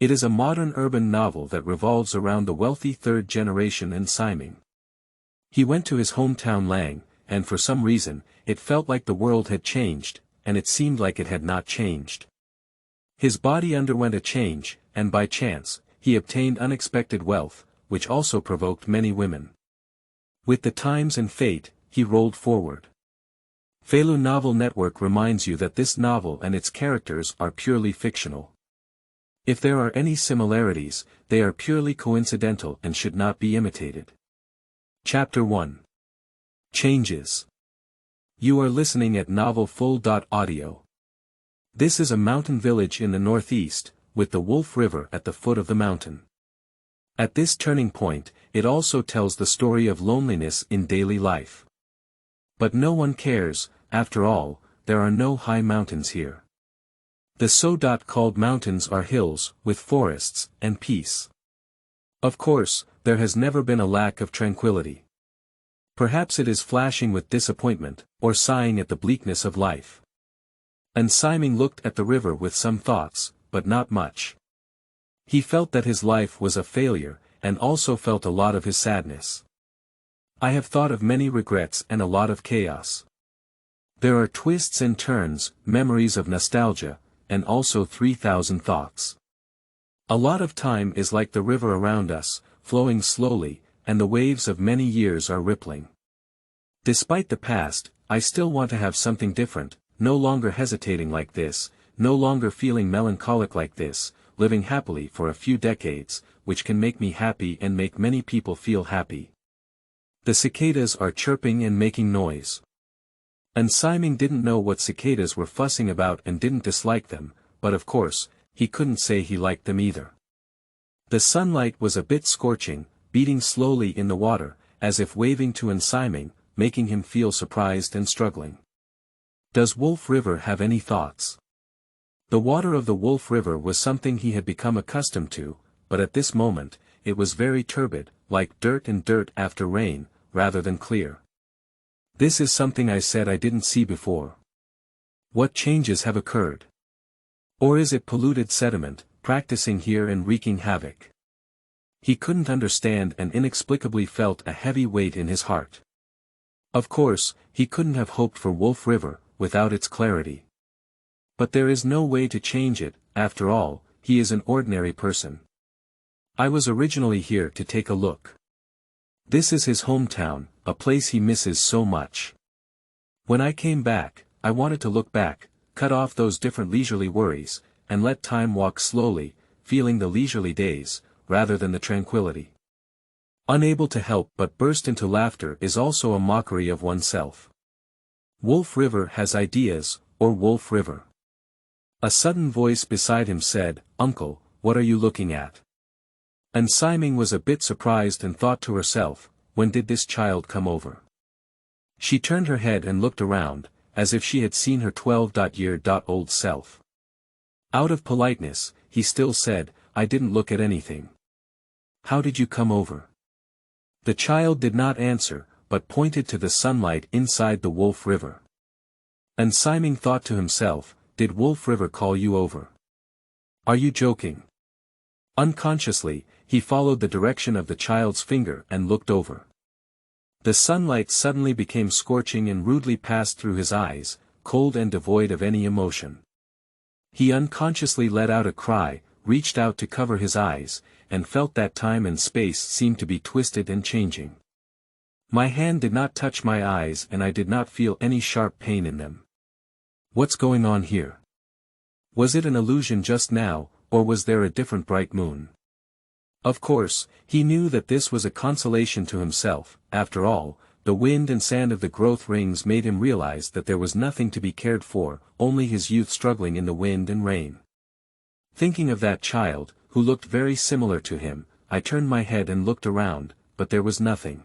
It is a modern urban novel that revolves around the wealthy third generation Ensiming. He went to his hometown Langhe, and for some reason, it felt like the world had changed, and it seemed like it had not changed. His body underwent a change, and by chance, he obtained unexpected wealth, which also provoked many women. With the times and fate, he rolled forward. Feilu Novel Network reminds you that this novel and its characters are purely fictional. If there are any similarities, they are purely coincidental and should not be imitated. Chapter 1. Changes. You are listening at novel full.audio. This is a mountain village in the northeast, with the Wolf River at the foot of the mountain. At this turning point, it also tells the story of loneliness in daily life. But no one cares, after all, there are no high mountains here. The so-called mountains are hills, with forests, and peace. Of course, there has never been a lack of tranquility. Perhaps it is flashing with disappointment, or sighing at the bleakness of life. Ensiming looked at the river with some thoughts, but not much. He felt that his life was a failure, and also felt a lot of his sadness. I have thought of many regrets and a lot of chaos. There are twists and turns, memories of nostalgia, and also 3,000 thoughts. A lot of time is like the river around us, flowing slowly, and the waves of many years are rippling. Despite the past, I still want to have something different, no longer hesitating like this, no longer feeling melancholic like this, living happily for a few decades, which can make me happy and make many people feel happy. The cicadas are chirping and making noise. Ensiming didn't know what cicadas were fussing about and didn't dislike them, but of course, he couldn't say he liked them either. The sunlight was a bit scorching, beating slowly in the water, as if waving to Ensiming, making him feel surprised and struggling. Does Wolf River have any thoughts? The water of the Wolf River was something he had become accustomed to, but at this moment, it was very turbid, like dirt and dirt after rain, rather than clear. This is something I said I didn't see before. What changes have occurred? Or is it polluted sediment, practicing here and wreaking havoc? He couldn't understand and inexplicably felt a heavy weight in his heart. Of course, he couldn't have hoped for Wolf River, without its clarity. But there is no way to change it, after all, he is an ordinary person. I was originally here to take a look. This is his hometown, a place he misses so much. When I came back, I wanted to look back, cut off those different leisurely worries, and let time walk slowly, feeling the leisurely days, rather than the tranquility. Unable to help but burst into laughter is also a mockery of oneself. Wolf River has ideas, or Wolf River. A sudden voice beside him said, "Uncle, what are you looking at?" Ensiming was a bit surprised and thought to herself, when did this child come over? She turned her head and looked around, as if she had seen her 12-year-old self. Out of politeness, he still said, "I didn't look at anything." "How did you come over?" The child did not answer, but pointed to the sunlight inside the Wolf River. Ensiming thought to himself, "Did Wolf River call you over? Are you joking?" Unconsciously, he followed the direction of the child's finger and looked over. The sunlight suddenly became scorching and rudely passed through his eyes, cold and devoid of any emotion. He unconsciously let out a cry, reached out to cover his eyes, and felt that time and space seemed to be twisted and changing. My hand did not touch my eyes and I did not feel any sharp pain in them. What's going on here? Was it an illusion just now, or was there a different bright moon? Of course, he knew that this was a consolation to himself. After all, the wind and sand of the growth rings made him realize that there was nothing to be cared for, only his youth struggling in the wind and rain. Thinking of that child, who looked very similar to him, I turned my head and looked around, but there was nothing.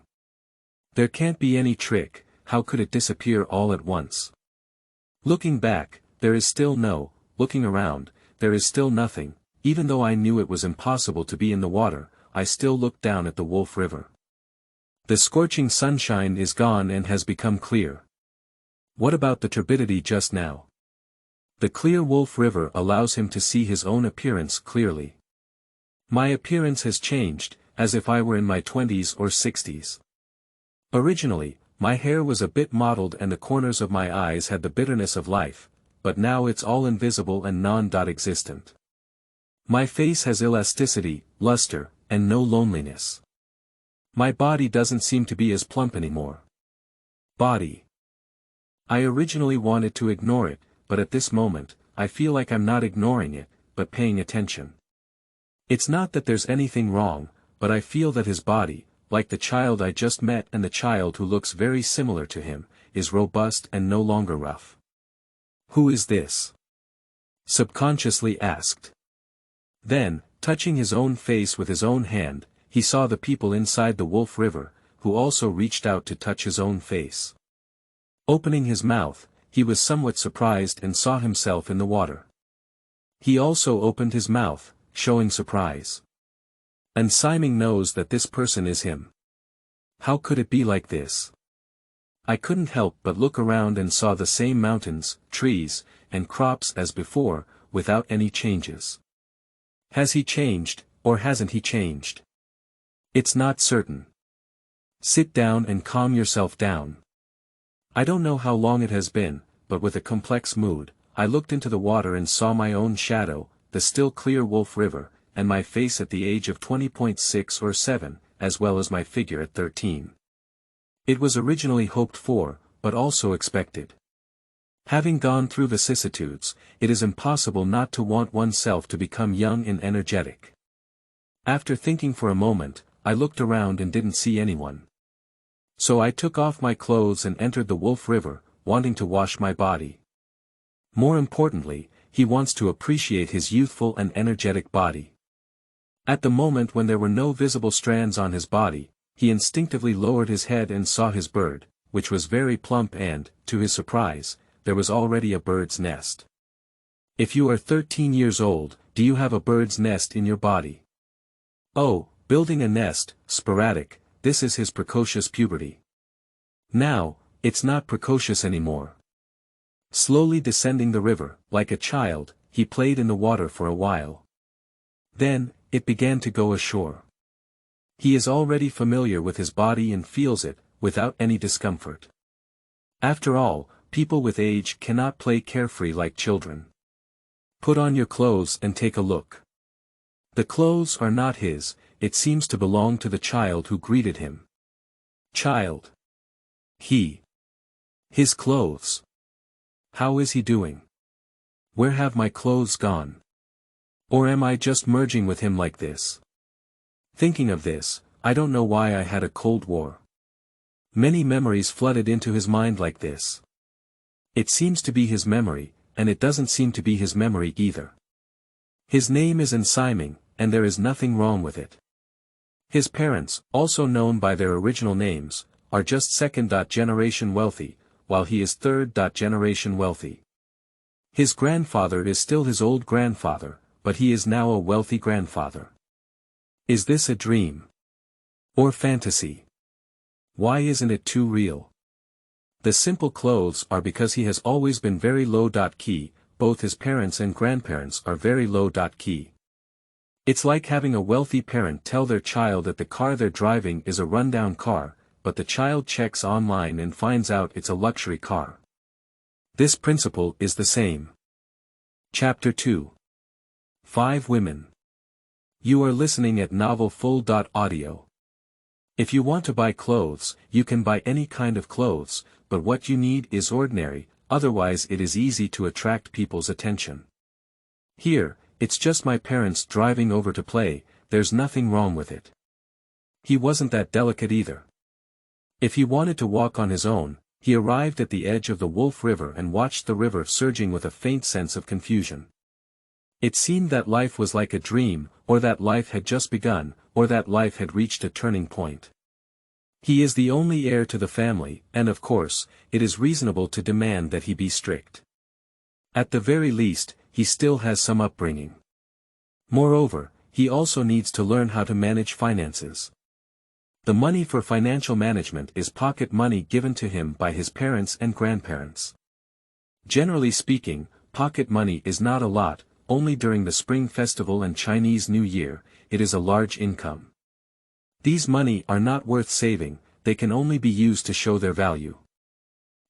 There can't be any trick, how could it disappear all at once? Looking back, there is still no, looking around, there is still nothing. Even though I knew it was impossible to be in the water, I still looked down at the Wolf River. The scorching sunshine is gone and has become clear. What about the turbidity just now? The clear Wolf River allows him to see his own appearance clearly. My appearance has changed, as if I were in my 20s or 60s. Originally, my hair was a bit mottled and the corners of my eyes had the bitterness of life, but now it's all invisible and non-existent. My face has elasticity, luster, and no loneliness. My body doesn't seem to be as plump anymore. Body. I originally wanted to ignore it, but at this moment, I feel like I'm not ignoring it, but paying attention. It's not that there's anything wrong, but I feel that his body, like the child I just met and the child who looks very similar to him, is robust and no longer rough. Who is this? Subconsciously asked. Then, touching his own face with his own hand, he saw the people inside the Wolf River, who also reached out to touch his own face. Opening his mouth, he was somewhat surprised and saw himself in the water. He also opened his mouth, showing surprise. And Simon knows that this person is him. How could it be like this? I couldn't help but look around and saw the same mountains, trees, and crops as before, without any changes. Has he changed, or hasn't he changed? It's not certain. Sit down and calm yourself down. I don't know how long it has been, but with a complex mood, I looked into the water and saw my own shadow, the still clear Wolf River, and my face at the age of 20.6 or 7, as well as my figure at 13. It was originally hoped for, but also expected. Having gone through vicissitudes, it is impossible not to want oneself to become young and energetic. After thinking for a moment, I looked around and didn't see anyone. So I took off my clothes and entered the Wolf River, wanting to wash my body. More importantly, he wants to appreciate his youthful and energetic body. At the moment when there were no visible strands on his body, he instinctively lowered his head and saw his bird, which was very plump and, to his surprise, there was already a bird's nest. If you are 13 years old, do you have a bird's nest in your body? Oh, building a nest, sporadic, this is his precocious puberty. Now, it's not precocious anymore. Slowly descending the river, like a child, he played in the water for a while. Then, it began to go ashore. He is already familiar with his body and feels it, without any discomfort. After all, people with age cannot play carefree like children. Put on your clothes and take a look. The clothes are not his, it seems to belong to the child who greeted him. Child. He. His clothes. How is he doing? Where have my clothes gone? Or am I just merging with him like this? Thinking of this, I don't know why I had a Cold War. Many memories flooded into his mind like this. It seems to be his memory, and it doesn't seem to be his memory either. His name is Simon, and there is nothing wrong with it. His parents, also known by their original names, are just second-generation wealthy, while he is third-generation wealthy. His grandfather is still his old grandfather, but he is now a wealthy grandfather. Is this a dream? Or fantasy? Why isn't it too real? The simple clothes are because he has always been very low-key, both his parents and grandparents are very low-key. It's like having a wealthy parent tell their child that the car they're driving is a rundown car, but the child checks online and finds out it's a luxury car. This principle is the same. Chapter 2. 5 Women. You are listening at novelfull.audio. If you want to buy clothes, you can buy any kind of clothes, but what you need is ordinary, otherwise it is easy to attract people's attention. Here, it's just my parents driving over to play, there's nothing wrong with it. He wasn't that delicate either. If he wanted to walk on his own, he arrived at the edge of the Wolf River and watched the river surging with a faint sense of confusion. It seemed that life was like a dream, or that life had just begun, or that life had reached a turning point. He is the only heir to the family, and of course, it is reasonable to demand that he be strict. At the very least, he still has some upbringing. Moreover, he also needs to learn how to manage finances. The money for financial management is pocket money given to him by his parents and grandparents. Generally speaking, pocket money is not a lot, only during the Spring Festival and Chinese New Year. It is a large income. These money are not worth saving, they can only be used to show their value.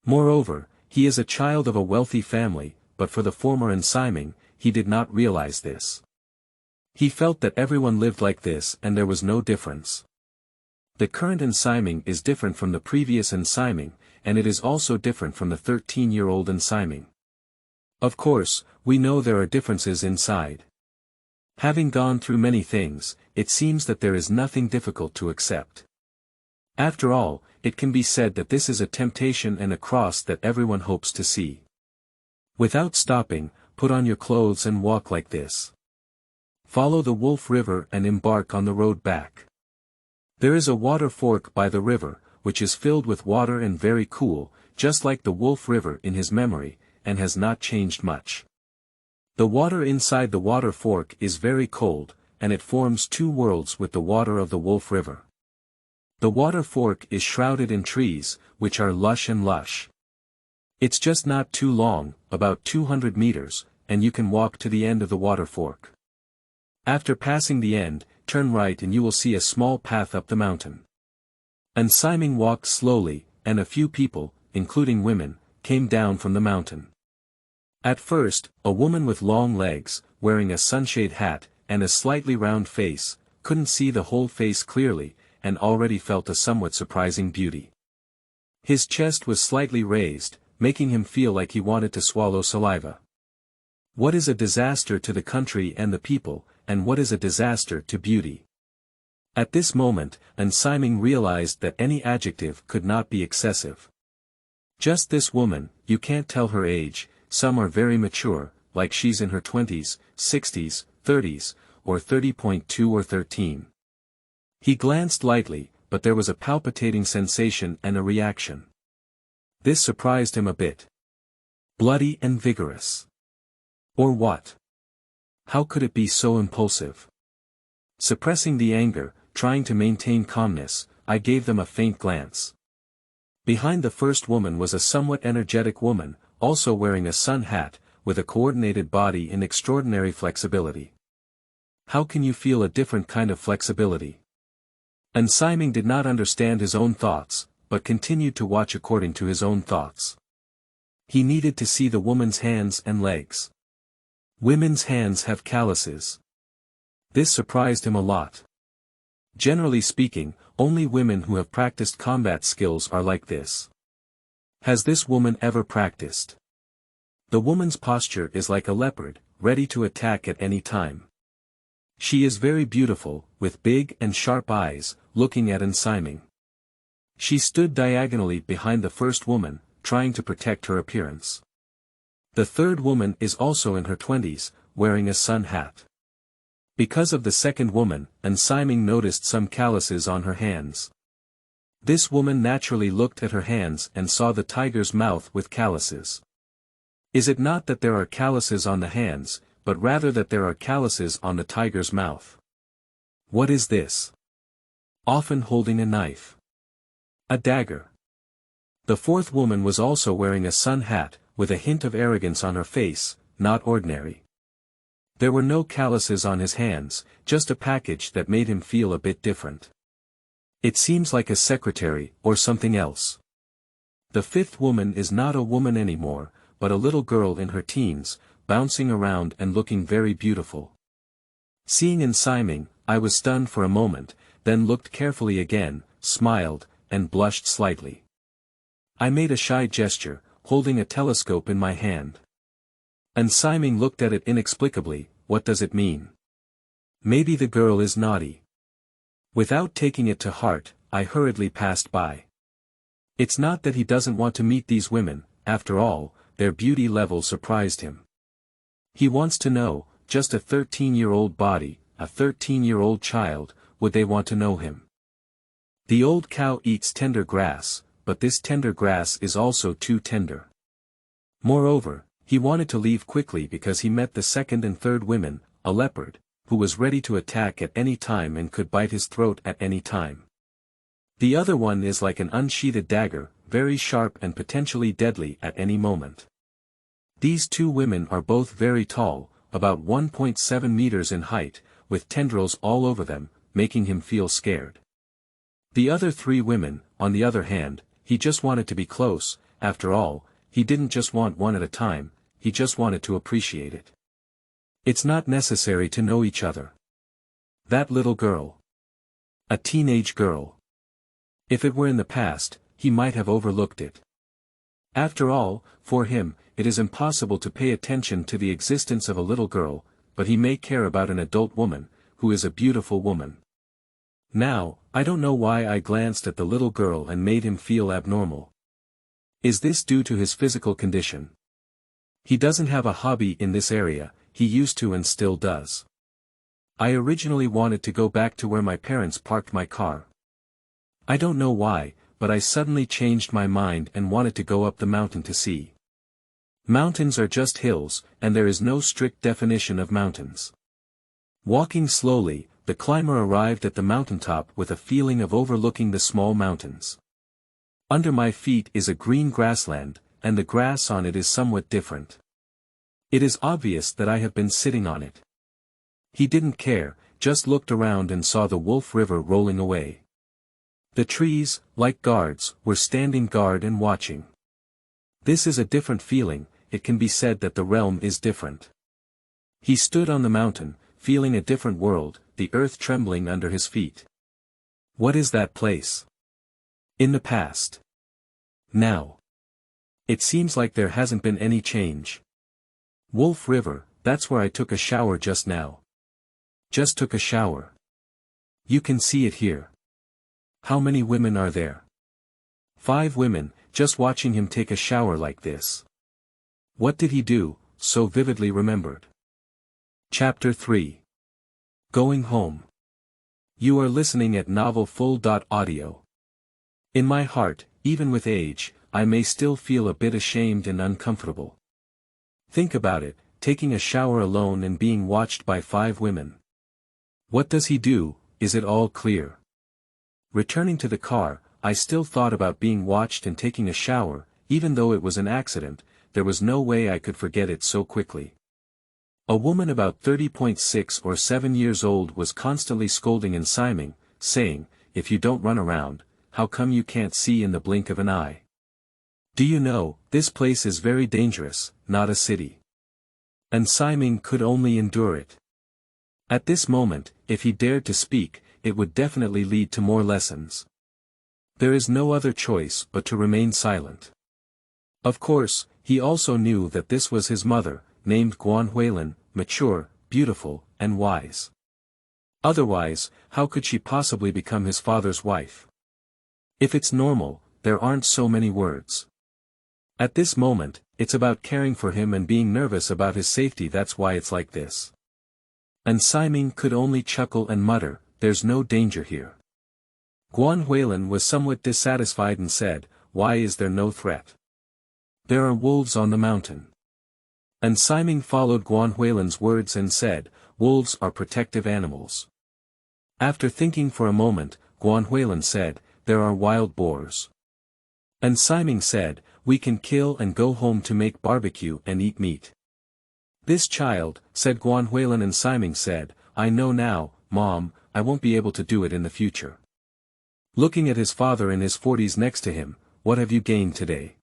Moreover, he is a child of a wealthy family, but for the former ensiming, he did not realize this. He felt that everyone lived like this and there was no difference. The current ensiming is different from the previous ensiming, and it is also different from the 13-year-old ensiming. Of course, we know there are differences inside. Having gone through many things, it seems that there is nothing difficult to accept. After all, it can be said that this is a temptation and a cross that everyone hopes to see. Without stopping, put on your clothes and walk like this. Follow the Wolf River and embark on the road back. There is a water fork by the river, which is filled with water and very cool, just like the Wolf River in his memory, and has not changed much. The water inside the water fork is very cold, and it forms two worlds with the water of the Wolf River. The water fork is shrouded in trees, which are lush and lush. It's just not too long, about 200 meters, and you can walk to the end of the water fork. After passing the end, turn right and you will see a small path up the mountain. Ensiming walked slowly, and a few people, including women, came down from the mountain. At first, a woman with long legs, wearing a sunshade hat, and a slightly round face, couldn't see the whole face clearly, and already felt a somewhat surprising beauty. His chest was slightly raised, making him feel like he wanted to swallow saliva. What is a disaster to the country and the people, and what is a disaster to beauty? At this moment, ensiming realized that any adjective could not be excessive. Just this woman, you can't tell her age, some are very mature, like she's in her 20s, 60s, 30s, or 30.2 or 13. He glanced lightly, but there was a palpitating sensation and a reaction. This surprised him a bit. Bloody and vigorous. Or what? How could it be so impulsive? Suppressing the anger, trying to maintain calmness, I gave them a faint glance. Behind the first woman was a somewhat energetic woman, also wearing a sun hat, with a coordinated body and extraordinary flexibility. How can you feel a different kind of flexibility? Ensiming did not understand his own thoughts, but continued to watch according to his own thoughts. He needed to see the woman's hands and legs. Women's hands have calluses. This surprised him a lot. Generally speaking, only women who have practiced combat skills are like this. Has this woman ever practiced? The woman's posture is like a leopard, ready to attack at any time. She is very beautiful, with big and sharp eyes, looking at ensiming. She stood diagonally behind the first woman, trying to protect her appearance. The third woman is also in her 20s, wearing a sun hat. Because of the second woman, ensiming noticed some calluses on her hands. This woman naturally looked at her hands and saw the tiger's mouth with calluses. Is it not that there are calluses on the hands, but rather that there are calluses on the tiger's mouth? What is this? Often holding a knife. A dagger. The fourth woman was also wearing a sun hat, with a hint of arrogance on her face, not ordinary. There were no calluses on his hands, just a package that made him feel a bit different. It seems like a secretary, or something else. The fifth woman is not a woman anymore, but a little girl in her teens, bouncing around and looking very beautiful. Seeing ensiming, I was stunned for a moment, then looked carefully again, smiled, and blushed slightly. I made a shy gesture, holding a telescope in my hand. Ensiming looked at it inexplicably. What does it mean? Maybe the girl is naughty. Without taking it to heart, I hurriedly passed by. It's not that he doesn't want to meet these women, after all, their beauty level surprised him. He wants to know, just a 13-year-old body, a 13-year-old child, would they want to know him? The old cow eats tender grass, but this tender grass is also too tender. Moreover, he wanted to leave quickly because he met the second and third women, a leopard, who was ready to attack at any time and could bite his throat at any time. The other one is like an unsheathed dagger, very sharp and potentially deadly at any moment. These two women are both very tall, about 1.7 meters in height, with tendrils all over them, making him feel scared. The other 3 women, on the other hand, he just wanted to be close. After all, he didn't just want one at a time, he just wanted to appreciate it. It's not necessary to know each other. That little girl. A teenage girl. If it were in the past, he might have overlooked it. After all, for him, it is impossible to pay attention to the existence of a little girl, but he may care about an adult woman, who is a beautiful woman. Now, I don't know why I glanced at the little girl and made him feel abnormal. Is this due to his physical condition? He doesn't have a hobby in this area, he used to and still does. I originally wanted to go back to where my parents parked my car. I don't know why, but I suddenly changed my mind and wanted to go up the mountain to see. Mountains are just hills, and there is no strict definition of mountains. Walking slowly, the climber arrived at the mountaintop with a feeling of overlooking the small mountains. Under my feet is a green grassland, and the grass on it is somewhat different. It is obvious that I have been sitting on it. He didn't care, just looked around and saw the Wolf River rolling away. The trees, like guards, were standing guard and watching. This is a different feeling, it can be said that the realm is different. He stood on the mountain, feeling a different world, the earth trembling under his feet. What is that place? In the past. Now. It seems like there hasn't been any change. Wolf River, that's where I took a shower just now. Just took a shower. You can see it here. How many women are there? 5 women, just watching him take a shower like this. What did he do, so vividly remembered? Chapter 3. Going Home. You are listening at novelfull.audio. In my heart, even with age, I may still feel a bit ashamed and uncomfortable. Think about it, taking a shower alone and being watched by 5 women. What does he do? Is it all clear? Returning to the car, I still thought about being watched and taking a shower, even though it was an accident, there was no way I could forget it so quickly. A woman about 30.6 or 7 years old was constantly scolding and siming, saying, "If you don't run around, how come you can't see in the blink of an eye? Do you know, this place is very dangerous, not a city." And Simon could only endure it. At this moment, if he dared to speak, it would definitely lead to more lessons. There is no other choice but to remain silent. Of course, he also knew that this was his mother, named Guan Huilin, mature, beautiful, and wise. Otherwise, how could she possibly become his father's wife? If it's normal, there aren't so many words. At this moment, it's about caring for him and being nervous about his safety, that's why it's like this. And Simon could only chuckle and mutter, "There's no danger here." Guan Huilin was somewhat dissatisfied and said, "Why is there no threat? There are wolves on the mountain." And Simon followed Guan Huilin's words and said, "Wolves are protective animals." After thinking for a moment, Guan Huilin said, "There are wild boars." And Simon said, "We can kill and go home to make barbecue and eat meat." "This child," said Guan Huilin, and Simon said, "I know now, Mom, I won't be able to do it in the future." Looking at his father in his 40s next to him, "What have you gained today?"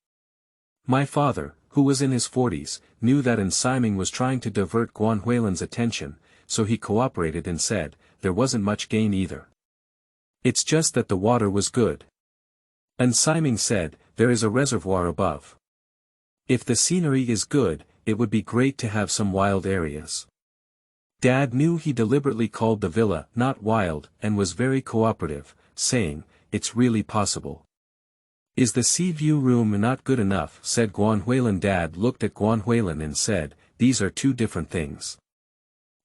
My father, who was in his 40s, knew that, and Simon was trying to divert Guan Huilin's attention, so he cooperated and said, "There wasn't much gain either. It's just that the water was good." And Simon said, "There is a reservoir above. If the scenery is good, it would be great to have some wild areas." Dad knew he deliberately called the villa not wild and was very cooperative, saying, "It's really possible." "Is the sea view room not good enough?" said Guan Huilin. Dad looked at Guan Huilin and said, "These are 2 different things.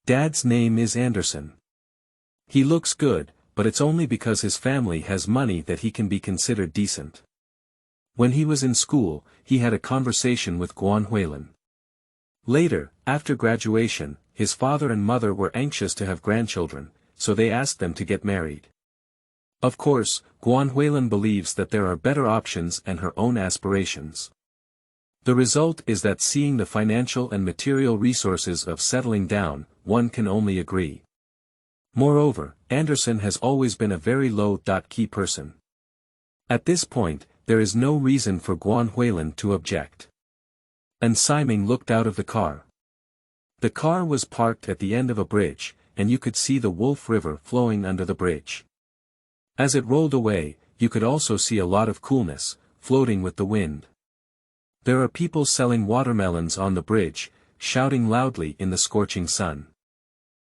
Dad's name is Anderson. He looks good, but it's only because his family has money that he can be considered decent." When he was in school, he had a conversation with Guan Huilin. Later, after graduation, his father and mother were anxious to have grandchildren, so they asked them to get married. Of course, Guan Huilin believes that there are better options and her own aspirations. The result is that seeing the financial and material resources of settling down, one can only agree. Moreover, Anderson has always been a very low-key person. At this point, there is no reason for Guan Huilin to object. And Simon looked out of the car. The car was parked at the end of a bridge, and you could see the Wolf River flowing under the bridge. As it rolled away, you could also see a lot of coolness, floating with the wind. There are people selling watermelons on the bridge, shouting loudly in the scorching sun.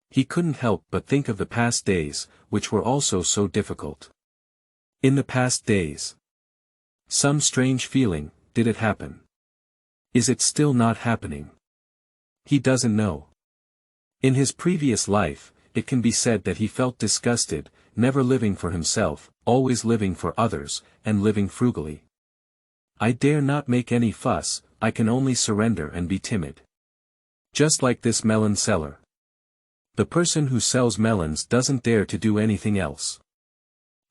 He couldn't help but think of the past days, which were also so difficult. In the past days. Some strange feeling, did it happen? Is it still not happening? He doesn't know. In his previous life, it can be said that he felt disgusted, never living for himself, always living for others, and living frugally. I dare not make any fuss, I can only surrender and be timid. Just like this melon seller. The person who sells melons doesn't dare to do anything else.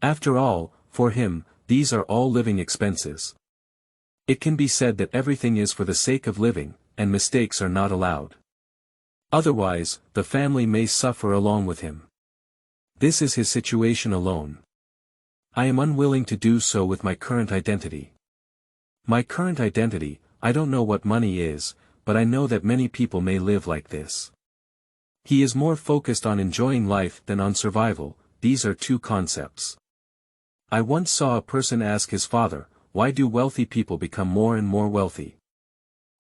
After all, for him, these are all living expenses. It can be said that everything is for the sake of living, and mistakes are not allowed. Otherwise, the family may suffer along with him. This is his situation alone. I am unwilling to do so with my current identity. My current identity, I don't know what money is, but I know that many people may live like this. He is more focused on enjoying life than on survival, these are two concepts. I once saw a person ask his father, why do wealthy people become more and more wealthy?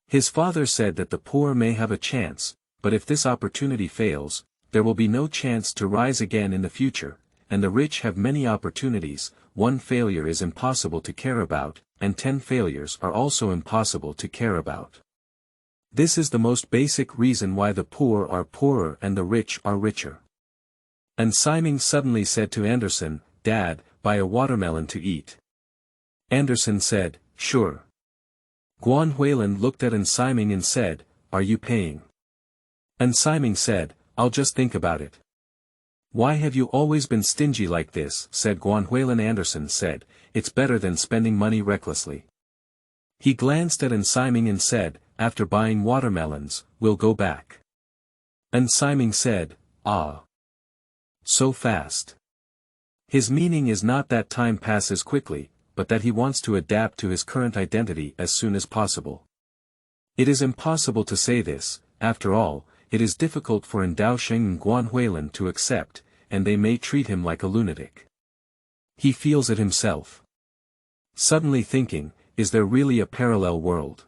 His father said that the poor may have a chance, but if this opportunity fails, there will be no chance to rise again in the future, and the rich have many opportunities, one failure is impossible to care about, and 10 failures are also impossible to care about. This is the most basic reason why the poor are poorer and the rich are richer. And Simon suddenly said to Anderson, Dad, buy a watermelon to eat. Anderson said, sure. Guan Huilin looked at Simon and said, are you paying? And Simon said, I'll just think about it. Why have you always been stingy like this? Said Guan Huilin. Anderson said, it's better than spending money recklessly. He glanced at Simon and said, after buying watermelons, we'll go back. And Simon said, ah. So fast. His meaning is not that time passes quickly, but that he wants to adapt to his current identity as soon as possible. It is impossible to say this, after all, it is difficult for Daosheng and Guan Huilin to accept, and they may treat him like a lunatic. He feels it himself. Suddenly thinking, is there really a parallel world?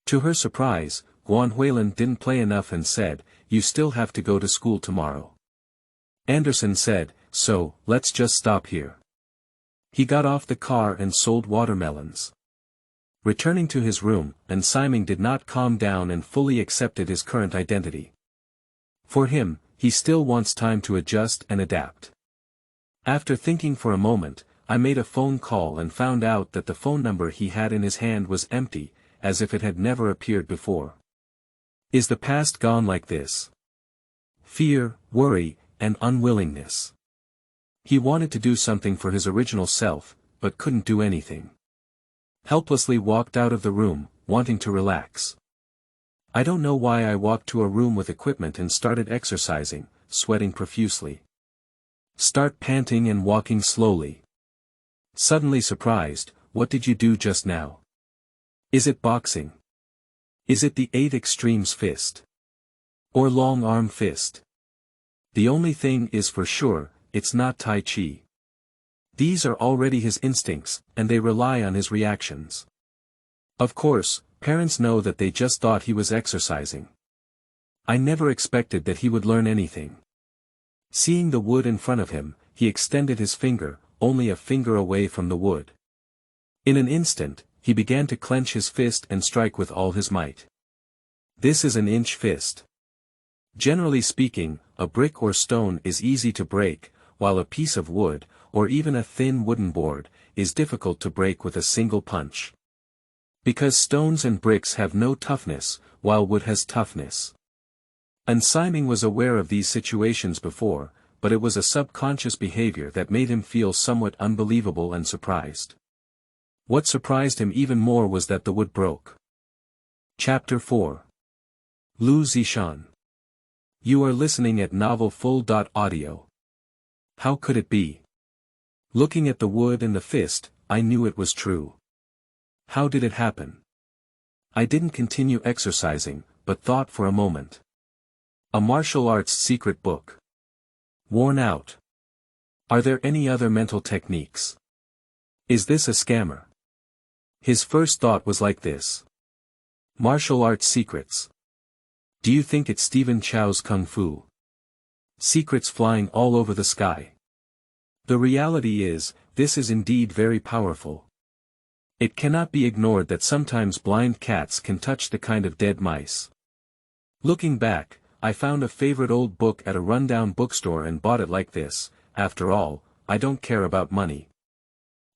To her surprise, Guan Huilin didn't play enough and said, you still have to go to school tomorrow. Anderson said, so, let's just stop here. He got off the car and sold watermelons. Returning to his room, Simon did not calm down and fully accepted his current identity. For him, he still wants time to adjust and adapt. After thinking for a moment, I made a phone call and found out that the phone number he had in his hand was empty, as if it had never appeared before. Is the past gone like this? Fear, worry, and unwillingness. He wanted to do something for his original self, but couldn't do anything. Helplessly walked out of the room, wanting to relax. I don't know why I walked to a room with equipment and started exercising, sweating profusely. Start panting and walking slowly. Suddenly surprised, what did you do just now? Is it boxing? Is it the 8 extremes fist? Or long arm fist? The only thing is for sure, it's not Tai Chi. These are already his instincts, and they rely on his reactions. Of course, parents know that they just thought he was exercising. I never expected that he would learn anything. Seeing the wood in front of him, he extended his finger, only a finger away from the wood. In an instant, he began to clench his fist and strike with all his might. This is an inch fist. Generally speaking, a brick or stone is easy to break, while a piece of wood, or even a thin wooden board, is difficult to break with a single punch. Because stones and bricks have no toughness, while wood has toughness. And Simon was aware of these situations before, but it was a subconscious behavior that made him feel somewhat unbelievable and surprised. What surprised him even more was that the wood broke. Chapter 4. Liu Zishan. You are listening at novel full.audio. How could it be? Looking at the wood and the fist, I knew it was true. How did it happen? I didn't continue exercising, but thought for a moment. A martial arts secret book. Worn out. Are there any other mental techniques? Is this a scammer? His first thought was like this. Martial arts secrets. Do you think it's Stephen Chow's Kung Fu? Secrets flying all over the sky. The reality is, this is indeed very powerful. It cannot be ignored that sometimes blind cats can touch the kind of dead mice. Looking back, I found a favorite old book at a rundown bookstore and bought it like this. After all, I don't care about money.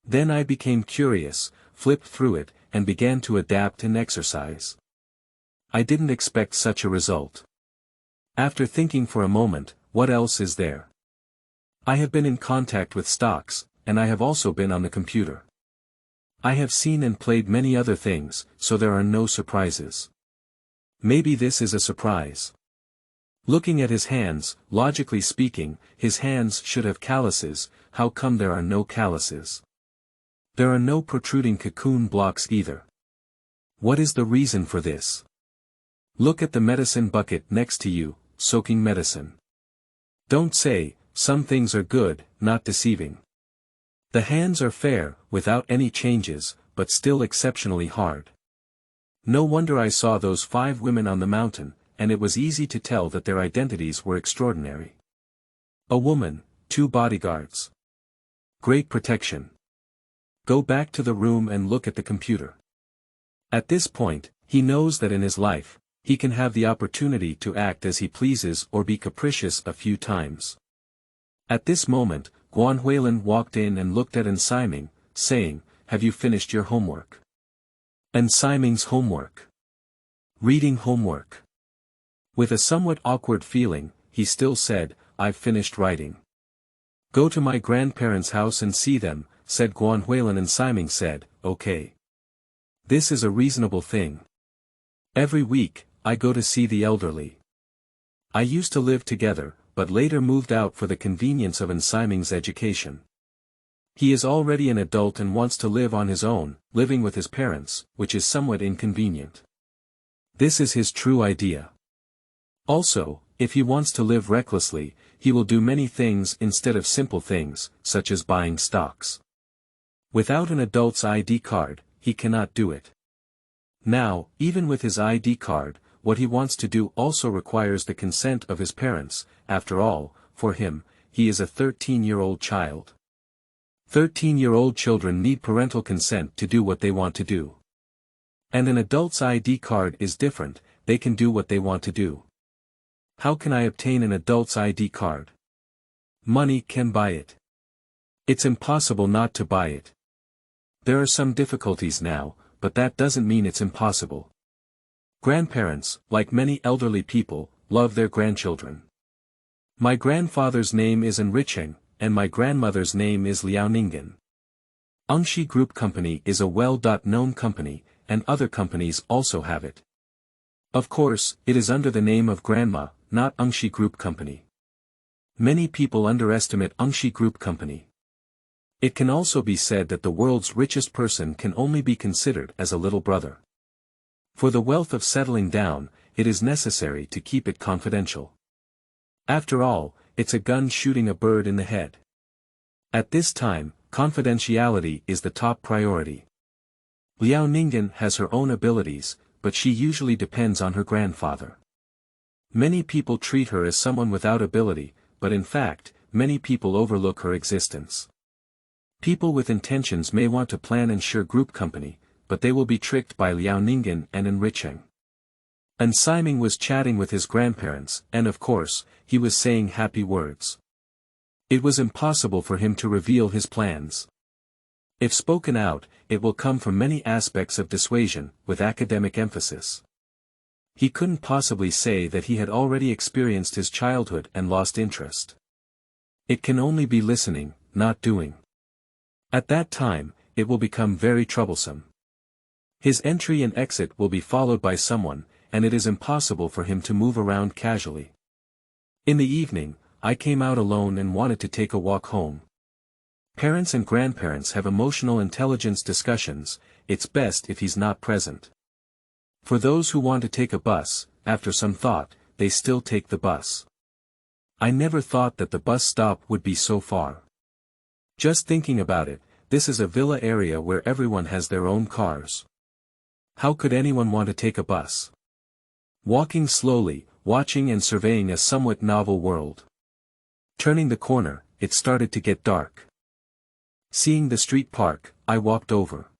Then I became curious, flipped through it, and began to adapt and exercise. I didn't expect such a result. After thinking for a moment, what else is there? I have been in contact with stocks, and I have also been on the computer. I have seen and played many other things, so there are no surprises. Maybe this is a surprise. Looking at his hands, logically speaking, his hands should have calluses. How come there are no calluses? There are no protruding cocoon blocks either. What is the reason for this? Look at the medicine bucket next to you, soaking medicine. Don't say, some things are good, not deceiving. The hands are fair, without any changes, but still exceptionally hard. No wonder I saw those 5 women on the mountain, and it was easy to tell that their identities were extraordinary. A woman, 2 bodyguards. Great protection. Go back to the room and look at the computer. At this point, he knows that in his life, he can have the opportunity to act as he pleases or be capricious a few times. At this moment, Guanhuilin walked in and looked at Ensiming, saying, "Have you finished your homework?" Ensiming's homework. Reading homework. With a somewhat awkward feeling, he still said, "I've finished writing." "Go to my grandparents' house and see them," said Guanhuilin, and Ensiming said, "Okay. This is a reasonable thing. Every week, I go to see the elderly. I used to live together, but later moved out for the convenience of Ensiming's education. He is already an adult and wants to live on his own, living with his parents, which is somewhat inconvenient. This is his true idea. Also, if he wants to live recklessly, he will do many things instead of simple things, such as buying stocks. Without an adult's ID card, he cannot do it. Now, even with his ID card, what he wants to do also requires the consent of his parents. After all, for him, he is a 13-year-old child. 13-year-old children need parental consent to do what they want to do. And an adult's ID card is different, they can do what they want to do. How can I obtain an adult's ID card? Money can buy it. It's impossible not to buy it. There are some difficulties now, but that doesn't mean it's impossible. Grandparents, like many elderly people, love their grandchildren. My grandfather's name is Enriching, and my grandmother's name is Liaoningen. Ungshi Group Company is a well-known company, and other companies also have it. Of course, it is under the name of Grandma, not Ungshi Group Company. Many people underestimate Ungshi Group Company. It can also be said that the world's richest person can only be considered as a little brother. For the wealth of settling down, it is necessary to keep it confidential. After all, it's a gun shooting a bird in the head. At this time, confidentiality is the top priority. Liaoningen has her own abilities, but she usually depends on her grandfather. Many people treat her as someone without ability, but in fact, many people overlook her existence. People with intentions may want to plan Ensure Group Company, but they will be tricked by Liaoningen and Enriching. Ensiming was chatting with his grandparents, and of course, he was saying happy words. It was impossible for him to reveal his plans. If spoken out, it will come from many aspects of dissuasion, with academic emphasis. He couldn't possibly say that he had already experienced his childhood and lost interest. It can only be listening, not doing. At that time, it will become very troublesome. His entry and exit will be followed by someone, and it is impossible for him to move around casually. In the evening, I came out alone and wanted to take a walk home. Parents and grandparents have emotional intelligence discussions, it's best if he's not present. For those who want to take a bus, after some thought, they still take the bus. I never thought that the bus stop would be so far. Just thinking about it, this is a villa area where everyone has their own cars. How could anyone want to take a bus? Walking slowly, watching and surveying a somewhat novel world. Turning the corner, it started to get dark. Seeing the street park, I walked over.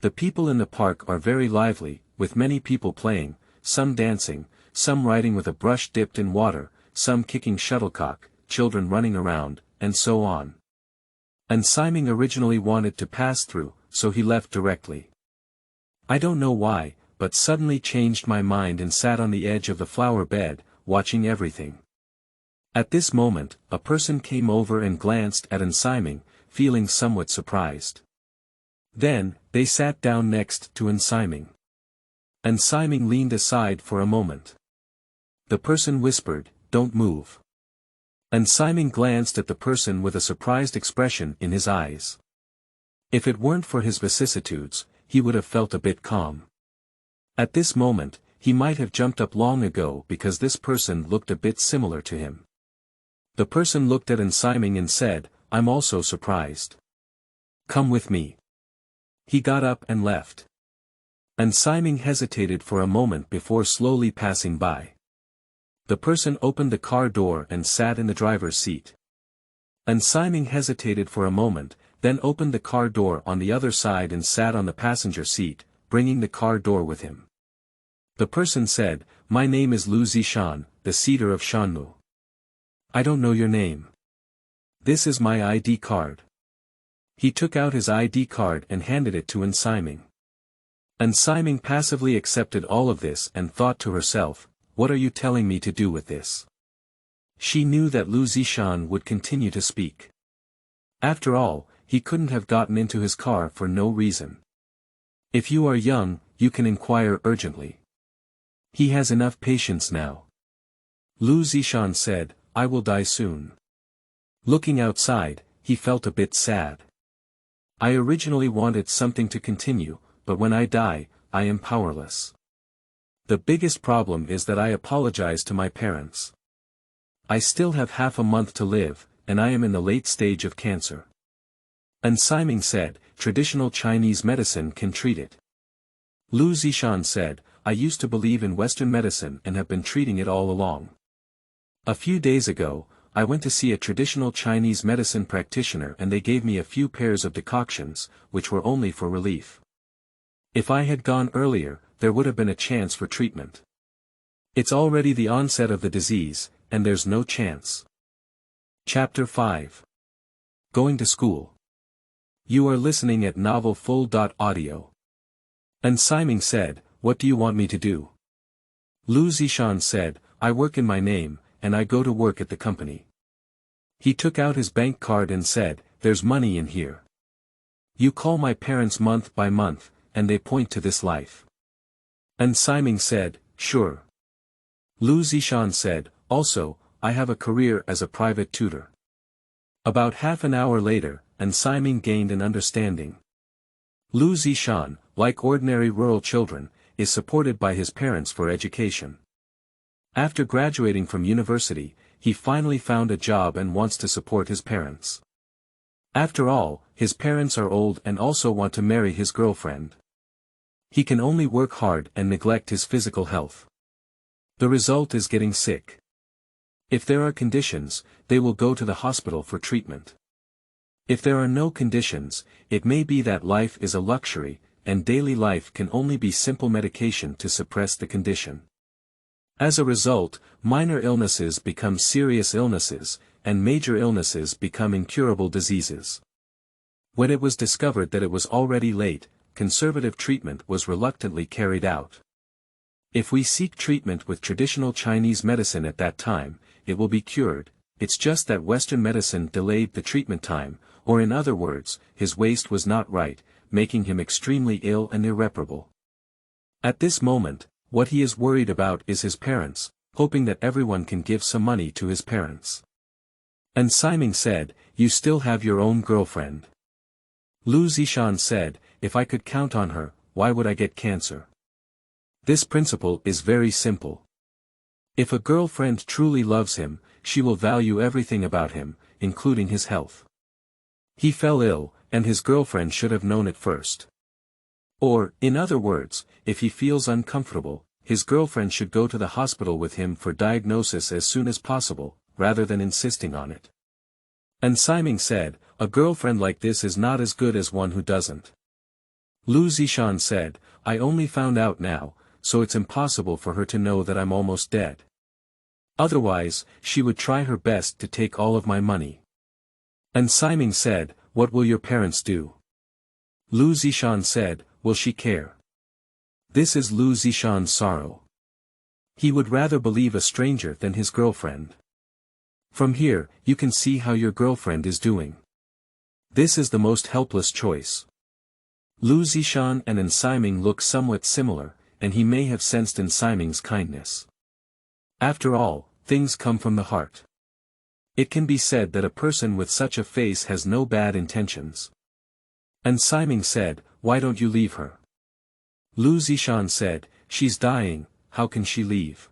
The people in the park are very lively, with many people playing, some dancing, some riding with a brush dipped in water, some kicking shuttlecock, children running around, and so on. And Simon originally wanted to pass through, so he left directly. I don't know why, but suddenly changed my mind and sat on the edge of the flower bed, watching everything. At this moment, a person came over and glanced at Simon, feeling somewhat surprised. Then, they sat down next to Simon. Simon leaned aside for a moment. The person whispered, "Don't move." Simon glanced at the person with a surprised expression in his eyes. If it weren't for his vicissitudes, he would have felt a bit calm. At this moment, he might have jumped up long ago because this person looked a bit similar to him. The person looked at Simon and said, "I'm also surprised. Come with me." He got up and left. Simon hesitated for a moment before slowly passing by. The person opened the car door and sat in the driver's seat. Simon hesitated for a moment, then opened the car door on the other side and sat on the passenger seat, bringing the car door with him. The person said, "My name is Liu Zishan, the cedar of Shanmu." "I don't know your name." "This is my ID card." He took out his ID card and handed it to Simon. Simon passively accepted all of this and thought to herself, "What are you telling me to do with this?" She knew that Liu Zishan would continue to speak. After all, he couldn't have gotten into his car for no reason. If you are young, you can inquire urgently. He has enough patience now. Liu Zishan said, "I will die soon." Looking outside, he felt a bit sad. "I originally wanted something to continue, but when I die, I am powerless. The biggest problem is that I apologize to my parents. I still have half a month to live, and I am in the late stage of cancer." Simon said, "Traditional Chinese medicine can treat it." Liu Zishan said, "I used to believe in Western medicine and have been treating it all along. A few days ago, I went to see a traditional Chinese medicine practitioner and they gave me a few pairs of decoctions, which were only for relief. If I had gone earlier, there would have been a chance for treatment. It's already the onset of the disease, and there's no chance." Chapter 5. Going to School. You are listening at novelfull.audio. Simon said, "What do you want me to do?" Liu Zishan said, "I work in my name, and I go to work at the company." He took out his bank card and said, "There's money in here. You call my parents month by month, and they point to this life." Simon said, "Sure." Liu Zishan said, "Also, I have a career as a private tutor." About half an hour later, Simon gained an understanding. Liu Zishan, like ordinary rural children, is supported by his parents for education. After graduating from university, he finally found a job and wants to support his parents. After all, his parents are old and also want to marry his girlfriend. He can only work hard and neglect his physical health. The result is getting sick. If there are conditions, they will go to the hospital for treatment. If there are no conditions, it may be that life is a luxury, and daily life can only be simple medication to suppress the condition. As a result, minor illnesses become serious illnesses, and major illnesses become incurable diseases. When it was discovered that it was already late, conservative treatment was reluctantly carried out. If we seek treatment with traditional Chinese medicine at that time, it will be cured. It's just that Western medicine delayed the treatment time, or in other words, his waist was not right, making him extremely ill and irreparable. At this moment, what he is worried about is his parents, hoping that everyone can give some money to his parents. And Simon said, "You still have your own girlfriend." Liu Zishan said, "If I could count on her, why would I get cancer?" This principle is very simple. If a girlfriend truly loves him, she will value everything about him, including his health. He fell ill, and his girlfriend should have known it first. Or, in other words, if he feels uncomfortable, his girlfriend should go to the hospital with him for diagnosis as soon as possible, rather than insisting on it. And Simon said, "A girlfriend like this is not as good as one who doesn't." Liu Zishan said, "I only found out now, so it's impossible for her to know that I'm almost dead. Otherwise, she would try her best to take all of my money." And Simon said, "What will your parents do?" Liu Zishan said, "Will she care?" This is Liu Zishan's sorrow. He would rather believe a stranger than his girlfriend. From here, you can see how your girlfriend is doing. This is the most helpless choice. Liu Zishan and Ensiming look somewhat similar, and he may have sensed Ensiming's kindness. After all, things come from the heart. It can be said that a person with such a face has no bad intentions. Ensiming said, "Why don't you leave her?" Liu Zishan said, "She's dying, how can she leave?"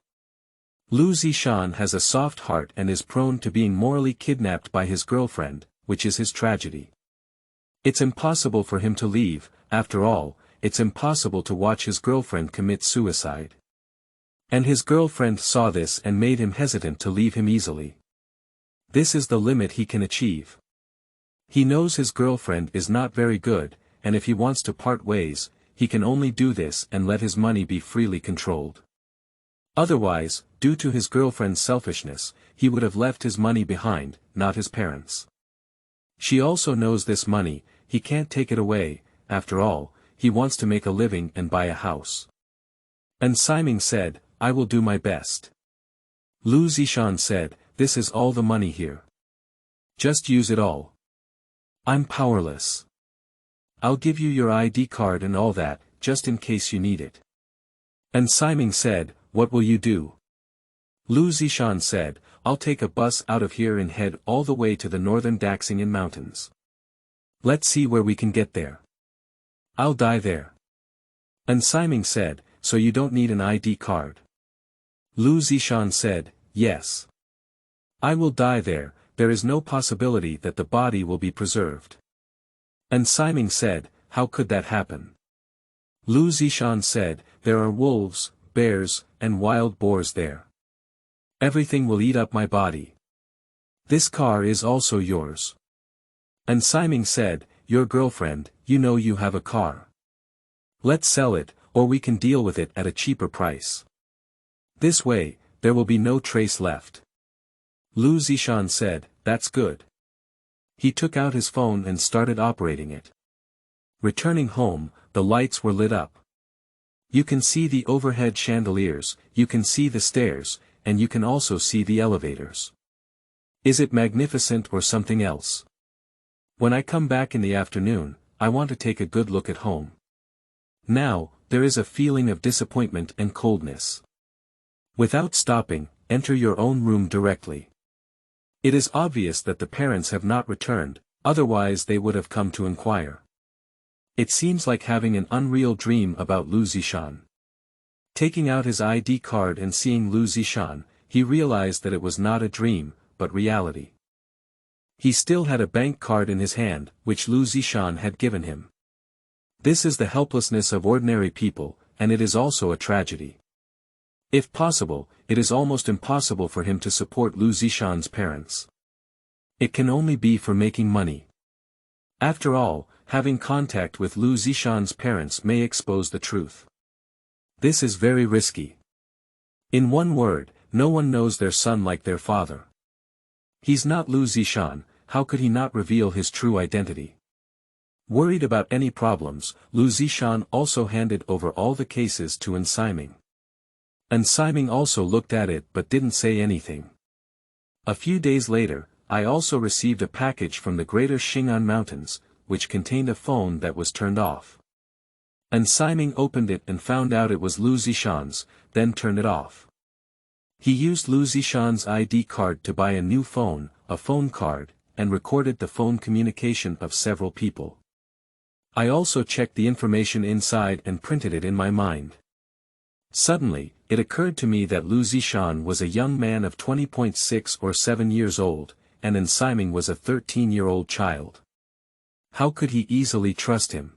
Liu Zishan has a soft heart and is prone to being morally kidnapped by his girlfriend, which is his tragedy. It's impossible for him to leave, after all, it's impossible to watch his girlfriend commit suicide. And his girlfriend saw this and made him hesitant to leave him easily. This is the limit he can achieve. He knows his girlfriend is not very good, and if he wants to part ways, he can only do this and let his money be freely controlled. Otherwise, due to his girlfriend's selfishness, he would have left his money behind, not his parents. She also knows this money, he can't take it away, after all, he wants to make a living and buy a house. And Simon said, "I will do my best." Liu Zishan said, "This is all the money here. Just use it all. I'm powerless. I'll give you your ID card and all that, just in case you need it." And Simon said, "What will you do?" Liu Zishan said, "I'll take a bus out of here and head all the way to the northern Daxing'an mountains. Let's see where we can get there. I'll die there." And Simon said, "So you don't need an ID card?" Liu Zishan said, "Yes. I will die there is no possibility that the body will be preserved." And Simon said, "How could that happen?" Liu Zishan said, "There are wolves, bears, and wild boars there. Everything will eat up my body. This car is also yours." And Simon said, "Your girlfriend, you know you have a car. Let's sell it, or we can deal with it at a cheaper price. This way, there will be no trace left." Liu Zishan said, "That's good." He took out his phone and started operating it. Returning home, the lights were lit up. You can see the overhead chandeliers, you can see the stairs, and you can also see the elevators. Is it magnificent or something else? When I come back in the afternoon, I want to take a good look at home. Now, there is a feeling of disappointment and coldness. Without stopping, enter your own room directly. It is obvious that the parents have not returned, otherwise they would have come to inquire. It seems like having an unreal dream about Liu Zishan. Taking out his ID card and seeing Liu Zishan, he realized that it was not a dream, but reality. He still had a bank card in his hand, which Liu Zishan had given him. This is the helplessness of ordinary people, and it is also a tragedy. If possible, it is almost impossible for him to support Liu Zishan's parents. It can only be for making money. After all, having contact with Liu Zishan's parents may expose the truth. This is very risky. In one word, no one knows their son like their father. He's not Liu Zishan, how could he not reveal his true identity? Worried about any problems, Liu Zishan also handed over all the cases to Ensiming. Ensiming also looked at it but didn't say anything. A few days later, I also received a package from the Greater Xing'an Mountains, which contained a phone that was turned off. And Simon opened it and found out it was Liu Zishan's, then turned it off. He used Liu Zishan's ID card to buy a new phone, a phone card, and recorded the phone communication of several people. I also checked the information inside and printed it in my mind. Suddenly, it occurred to me that Liu Zishan was a young man of 20.6 or 7 years old, and Simon was a 13-year-old child. How could he easily trust him?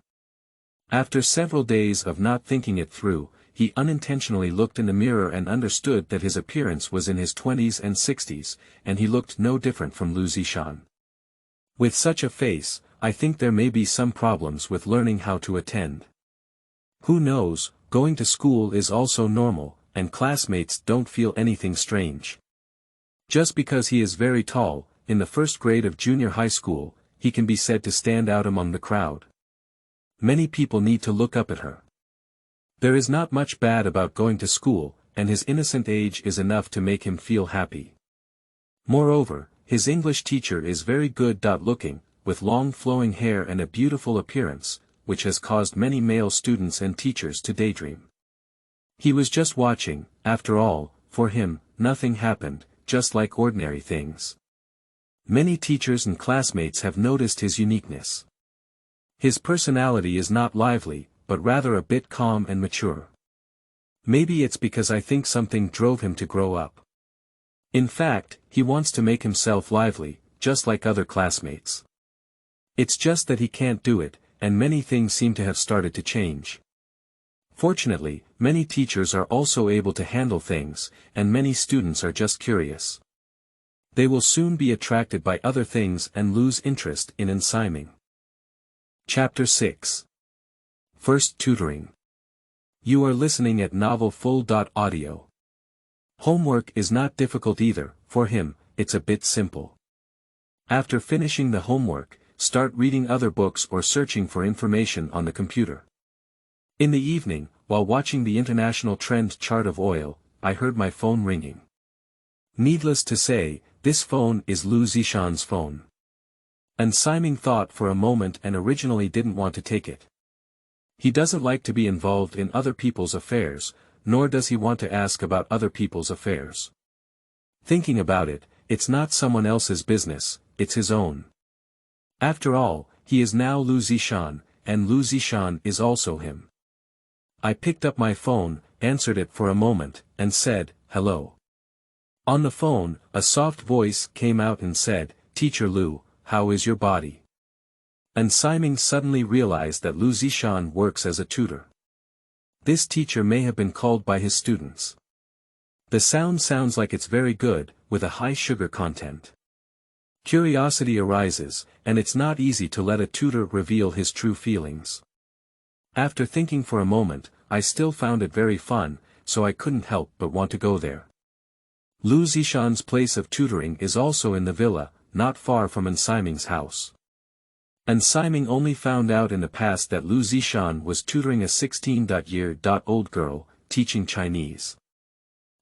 After several days of not thinking it through, he unintentionally looked in the mirror and understood that his appearance was in his 20s and 60s, and he looked no different from Liu Zishan. With such a face, I think there may be some problems with learning how to attend. Who knows, going to school is also normal, and classmates don't feel anything strange. Just because he is very tall, in the first grade of junior high school, he can be said to stand out among the crowd. Many people need to look up at her. There is not much bad about going to school, and his innocent age is enough to make him feel happy. Moreover, his English teacher is very good looking, with long flowing hair and a beautiful appearance, which has caused many male students and teachers to daydream. He was just watching, after all, for him, nothing happened, just like ordinary things. Many teachers and classmates have noticed his uniqueness. His personality is not lively, but rather a bit calm and mature. Maybe it's because I think something drove him to grow up. In fact, he wants to make himself lively, just like other classmates. It's just that he can't do it, and many things seem to have started to change. Fortunately, many teachers are also able to handle things, and many students are just curious. They will soon be attracted by other things and lose interest in ensiming. Chapter 6. First Tutoring. You are listening at novel full.audio. Homework is not difficult either, for him, it's a bit simple. After finishing the homework, start reading other books or searching for information on the computer. In the evening, while watching the international trend chart of oil, I heard my phone ringing. Needless to say, this phone is Liu Zishan's phone. And Simon thought for a moment and originally didn't want to take it. He doesn't like to be involved in other people's affairs, nor does he want to ask about other people's affairs. Thinking about it, it's not someone else's business, it's his own. After all, he is now Liu Zishan, and Liu Zishan is also him. I picked up my phone, answered it for a moment, and said, "Hello." On the phone, a soft voice came out and said, "Teacher Liu, how is your body?" And Simon suddenly realized that Liu Zishan works as a tutor. This teacher may have been called by his students. The sound sounds like it's very good, with a high sugar content. Curiosity arises, and it's not easy to let a tutor reveal his true feelings. After thinking for a moment, I still found it very fun, so I couldn't help but want to go there. Liu Zishan's place of tutoring is also in the villa, not far from Simon's house. And Simon only found out in the past that Liu Zishan was tutoring a 16-year-old girl, teaching Chinese.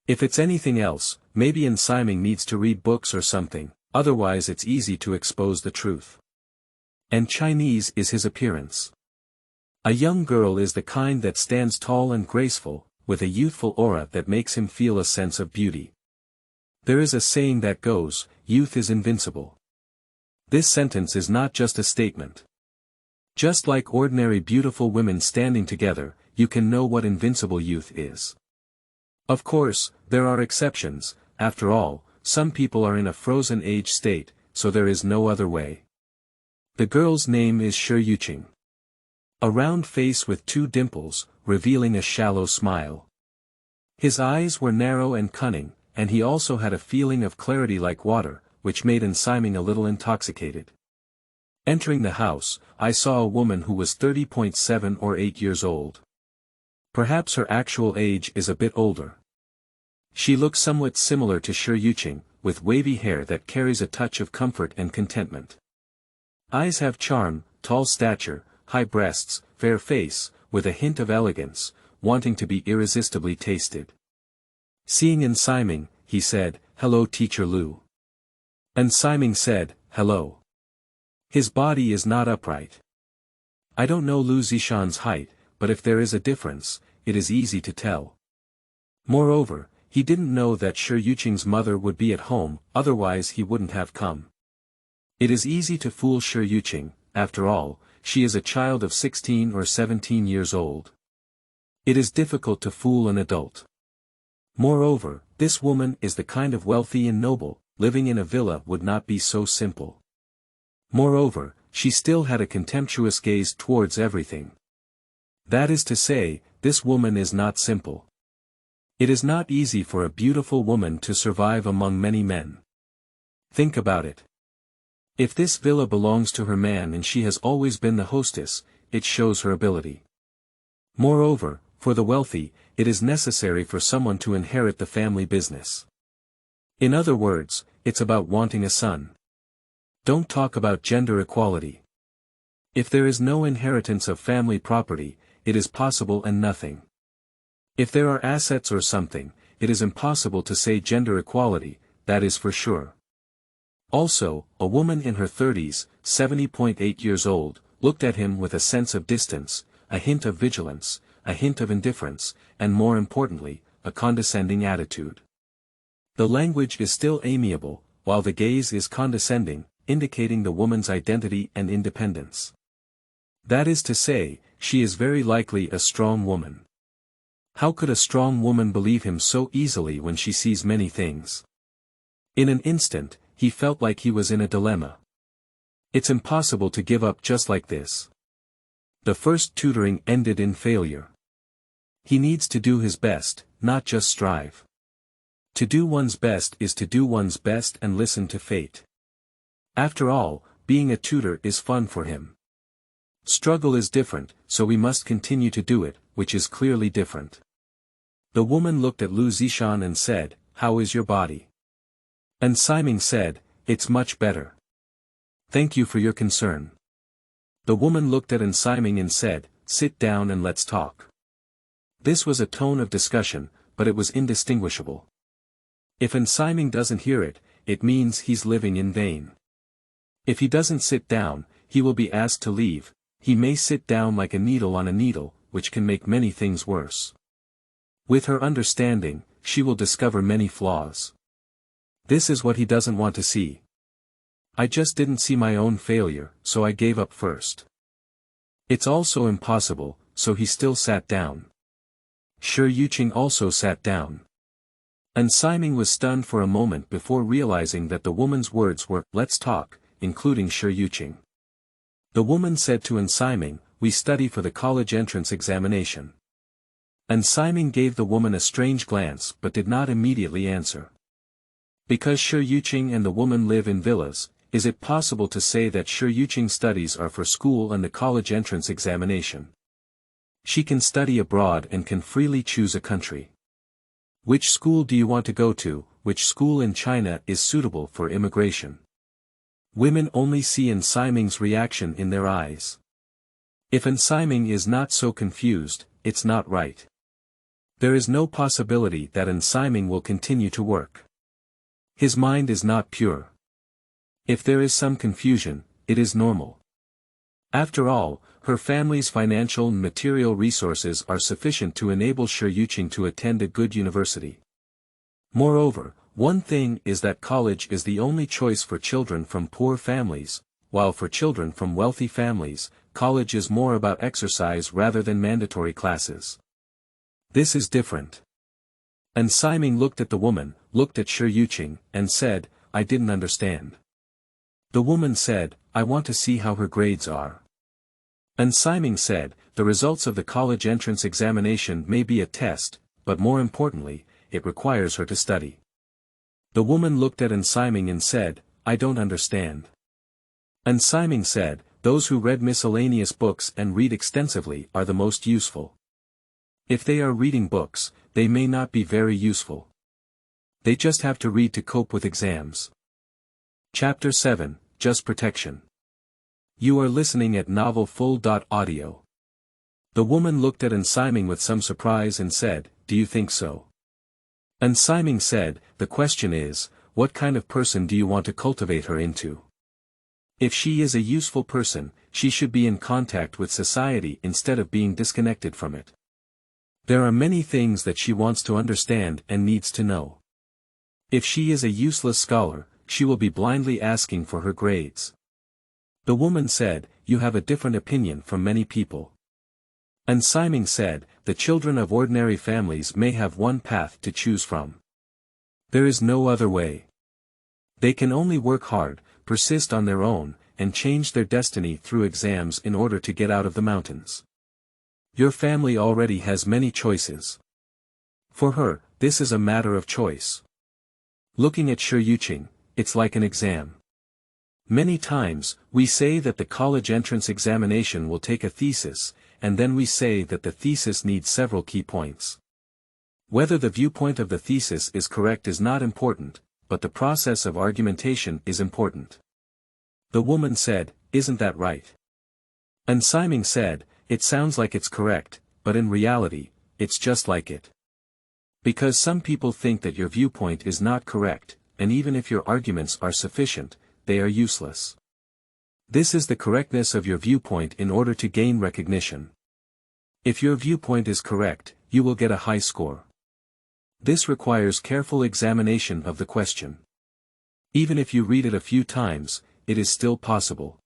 If it's anything else, maybe Simon needs to read books or something, otherwise it's easy to expose the truth. And Chinese is his appearance. A young girl is the kind that stands tall and graceful, with a youthful aura that makes him feel a sense of beauty. There is a saying that goes, "Youth is invincible." This sentence is not just a statement. Just like ordinary beautiful women standing together, you can know what invincible youth is. Of course, there are exceptions. After all, some people are in a frozen age state, so there is no other way. The girl's name is Shi Yuqing. A round face with 2 dimples, revealing a shallow smile. His eyes were narrow and cunning, and he also had a feeling of clarity like water, which made Simon a little intoxicated. Entering the house, I saw a woman who was 30.7 or 8 years old. Perhaps her actual age is a bit older. She looks somewhat similar to Shi Yuqing, with wavy hair that carries a touch of comfort and contentment. Eyes have charm, tall stature, high breasts, fair face, with a hint of elegance, wanting to be irresistibly tasted. Seeing Simon, he said, "Hello Teacher Liu." And Simon said, "Hello." His body is not upright. I don't know Liu Zishan's height, but if there is a difference, it is easy to tell. Moreover, he didn't know that Shi Yuqing's mother would be at home, otherwise he wouldn't have come. It is easy to fool Shi Yuqing, after all, she is a child of 16 or 17 years old. It is difficult to fool an adult. Moreover, this woman is the kind of wealthy and noble, living in a villa would not be so simple. Moreover, she still had a contemptuous gaze towards everything. That is to say, this woman is not simple. It is not easy for a beautiful woman to survive among many men. Think about it. If this villa belongs to her man and she has always been the hostess, it shows her ability. Moreover, for the wealthy, it is necessary for someone to inherit the family business. In other words, it's about wanting a son. Don't talk about gender equality. If there is no inheritance of family property, it is possible and nothing. If there are assets or something, it is impossible to say gender equality, that is for sure. Also, a woman in her 30s, 70.8 years old, looked at him with a sense of distance, a hint of vigilance, a hint of indifference, and more importantly, a condescending attitude. The language is still amiable, while the gaze is condescending, indicating the woman's identity and independence. That is to say, she is very likely a strong woman. How could a strong woman believe him so easily when she sees many things? In an instant, he felt like he was in a dilemma. It's impossible to give up just like this. The first tutoring ended in failure. He needs to do his best, not just strive. To do one's best is to do one's best and listen to fate. After all, being a tutor is fun for him. Struggle is different, so we must continue to do it, which is clearly different. The woman looked at Liu Zishan and said, "How is your body?" And Simon said, "It's much better. Thank you for your concern." The woman looked at Simon and said, "Sit down and let's talk." This was a tone of discussion, but it was indistinguishable. If Simon doesn't hear it, it means he's living in vain. If he doesn't sit down, he will be asked to leave. He may sit down like a needle on a needle, which can make many things worse. With her understanding, she will discover many flaws. This is what he doesn't want to see. I just didn't see my own failure, so I gave up first. It's also impossible, so he still sat down. Shi Yuqing also sat down. And Simon was stunned for a moment before realizing that the woman's words were, "Let's talk," including Shi Yuqing. The woman said to Simon, "We study for the college entrance examination." And Simon gave the woman a strange glance but did not immediately answer. Because Shi Yuqing and the woman live in villas, is it possible to say that Shi Yuqing's studies are for school and the college entrance examination? She can study abroad and can freely choose a country. Which school do you want to go to? Which school in China is suitable for immigration? Women only see Simon's reaction in their eyes. If Simon is not so confused, it's not right. There is no possibility that Simon will continue to work. His mind is not pure. If there is some confusion, it is normal. After all, her family's financial and material resources are sufficient to enable Shi Yuqing to attend a good university. Moreover, one thing is that college is the only choice for children from poor families, while for children from wealthy families, college is more about exercise rather than mandatory classes. This is different. And Simon looked at the woman, looked at Shi Yuqing, and said, "I didn't understand." The woman said, "I want to see how her grades are." And Simon said, "The results of the college entrance examination may be a test, but more importantly, it requires her to study." The woman looked at Simon and said, "I don't understand." And Simon said, "Those who read miscellaneous books and read extensively are the most useful. If they are reading books, they may not be very useful. They just have to read to cope with exams." Chapter 7, Just Protection. You are listening at novelfull.audio. The woman looked at Simon with some surprise and said, "Do you think so?" And Simon said, "The question is, what kind of person do you want to cultivate her into?" If she is a useful person, she should be in contact with society instead of being disconnected from it. There are many things that she wants to understand and needs to know. If she is a useless scholar, she will be blindly asking for her grades. The woman said, "You have a different opinion from many people." And Simon said, "The children of ordinary families may have one path to choose from. There is no other way. They can only work hard, persist on their own, and change their destiny through exams in order to get out of the mountains. Your family already has many choices. For her, this is a matter of choice. Looking at Shi Yuqing, it's like an exam. Many times, we say that the college entrance examination will take a thesis, and then we say that the thesis needs several key points. Whether the viewpoint of the thesis is correct is not important, but the process of argumentation is important." The woman said, "Isn't that right?" And Simon said, "It sounds like it's correct, but in reality, it's just like it. Because some people think that your viewpoint is not correct, and even if your arguments are sufficient, they are useless. This is the correctness of your viewpoint in order to gain recognition. If your viewpoint is correct, you will get a high score. This requires careful examination of the question. Even if you read it a few times, it is still possible."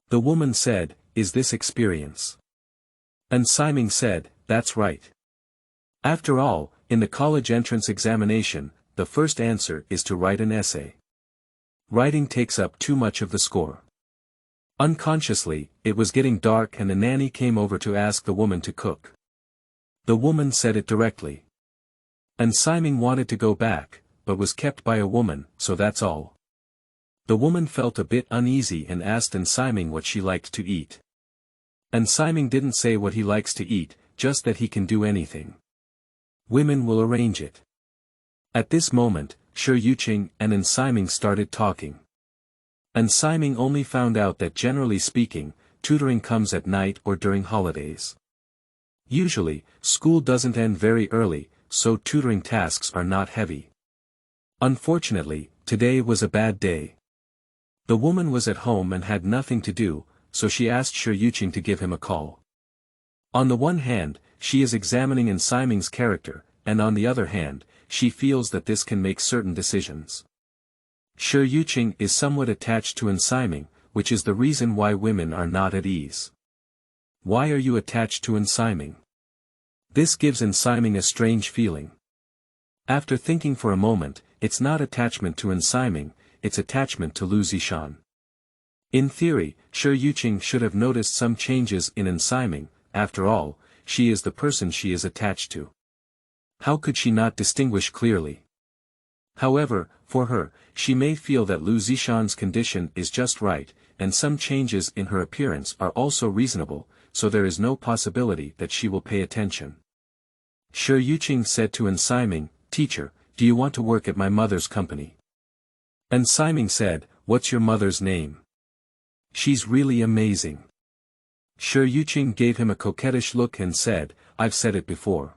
The woman said, "Is this experience?" And Simon said, "That's right. After all, in the college entrance examination, the first answer is to write an essay. Writing takes up too much of the score." Unconsciously, it was getting dark and the nanny came over to ask the woman to cook. The woman said it directly. And Simon wanted to go back, but was kept by a woman, so that's all. The woman felt a bit uneasy and asked Simon what she liked to eat. And Simon didn't say what he likes to eat, just that he can do anything. Women will arrange it. At this moment, Shi Yuqing and Simon started talking. And Simon only found out that generally speaking, tutoring comes at night or during holidays. Usually, school doesn't end very early, so tutoring tasks are not heavy. Unfortunately, today was a bad day. The woman was at home and had nothing to do, so she asked Shi Yuqing to give him a call. On the one hand, she is examining Simon's character, and on the other hand, she feels that this can make certain decisions. Shi Yuqing is somewhat attached to Simon, which is the reason why women are not at ease. Why are you attached to Simon? This gives Simon a strange feeling. After thinking for a moment, it's not attachment to Simon, it's attachment to Liu Zishan. In theory, Shi Yuqing should have noticed some changes in Simon. After all, she is the person she is attached to. How could she not distinguish clearly? However, for her, she may feel that Liu Zishan's condition is just right, and some changes in her appearance are also reasonable, so there is no possibility that she will pay attention. Shi Yuqing said to Simon, "Teacher, do you want to work at my mother's company?" And Simon said, "What's your mother's name? She's really amazing." Shi Yuqing gave him a coquettish look and said, "I've said it before."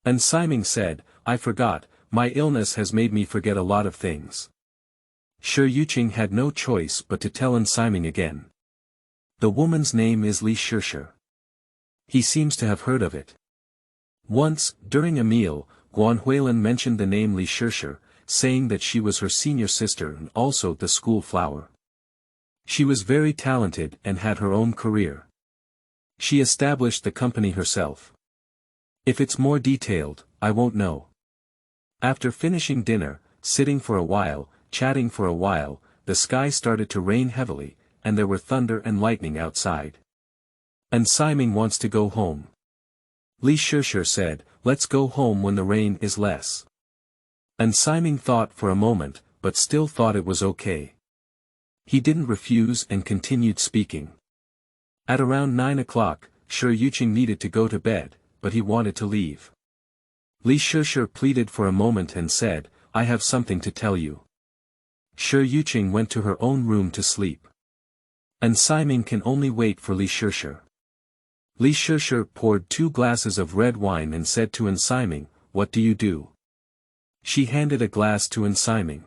And Simon said, "I forgot, my illness has made me forget a lot of things." Shi Yuqing had no choice but to tell Simon again. The woman's name is Li Zishan. He seems to have heard of it. Once, during a meal, Guan Huilin mentioned the name Li Zishan, saying that she was her senior sister and also the school flower. She was very talented and had her own career. She established the company herself. If it's more detailed, I won't know. After finishing dinner, sitting for a while, chatting for a while, the sky started to rain heavily, and there were thunder and lightning outside. And Simon wants to go home. Li Zishan said, "Let's go home when the rain is less." And Simon thought for a moment, but still thought it was okay. He didn't refuse and continued speaking. At around 9 o'clock, Shi Yuqing needed to go to bed, but he wanted to leave. Li Zishan pleaded for a moment and said, "I have something to tell you." Shi Yuqing went to her own room to sleep. And Simon can only wait for Li Zishan. Li Zishan poured 2 glasses of red wine and said to Simon, "What do you do?" She handed a glass to Simon.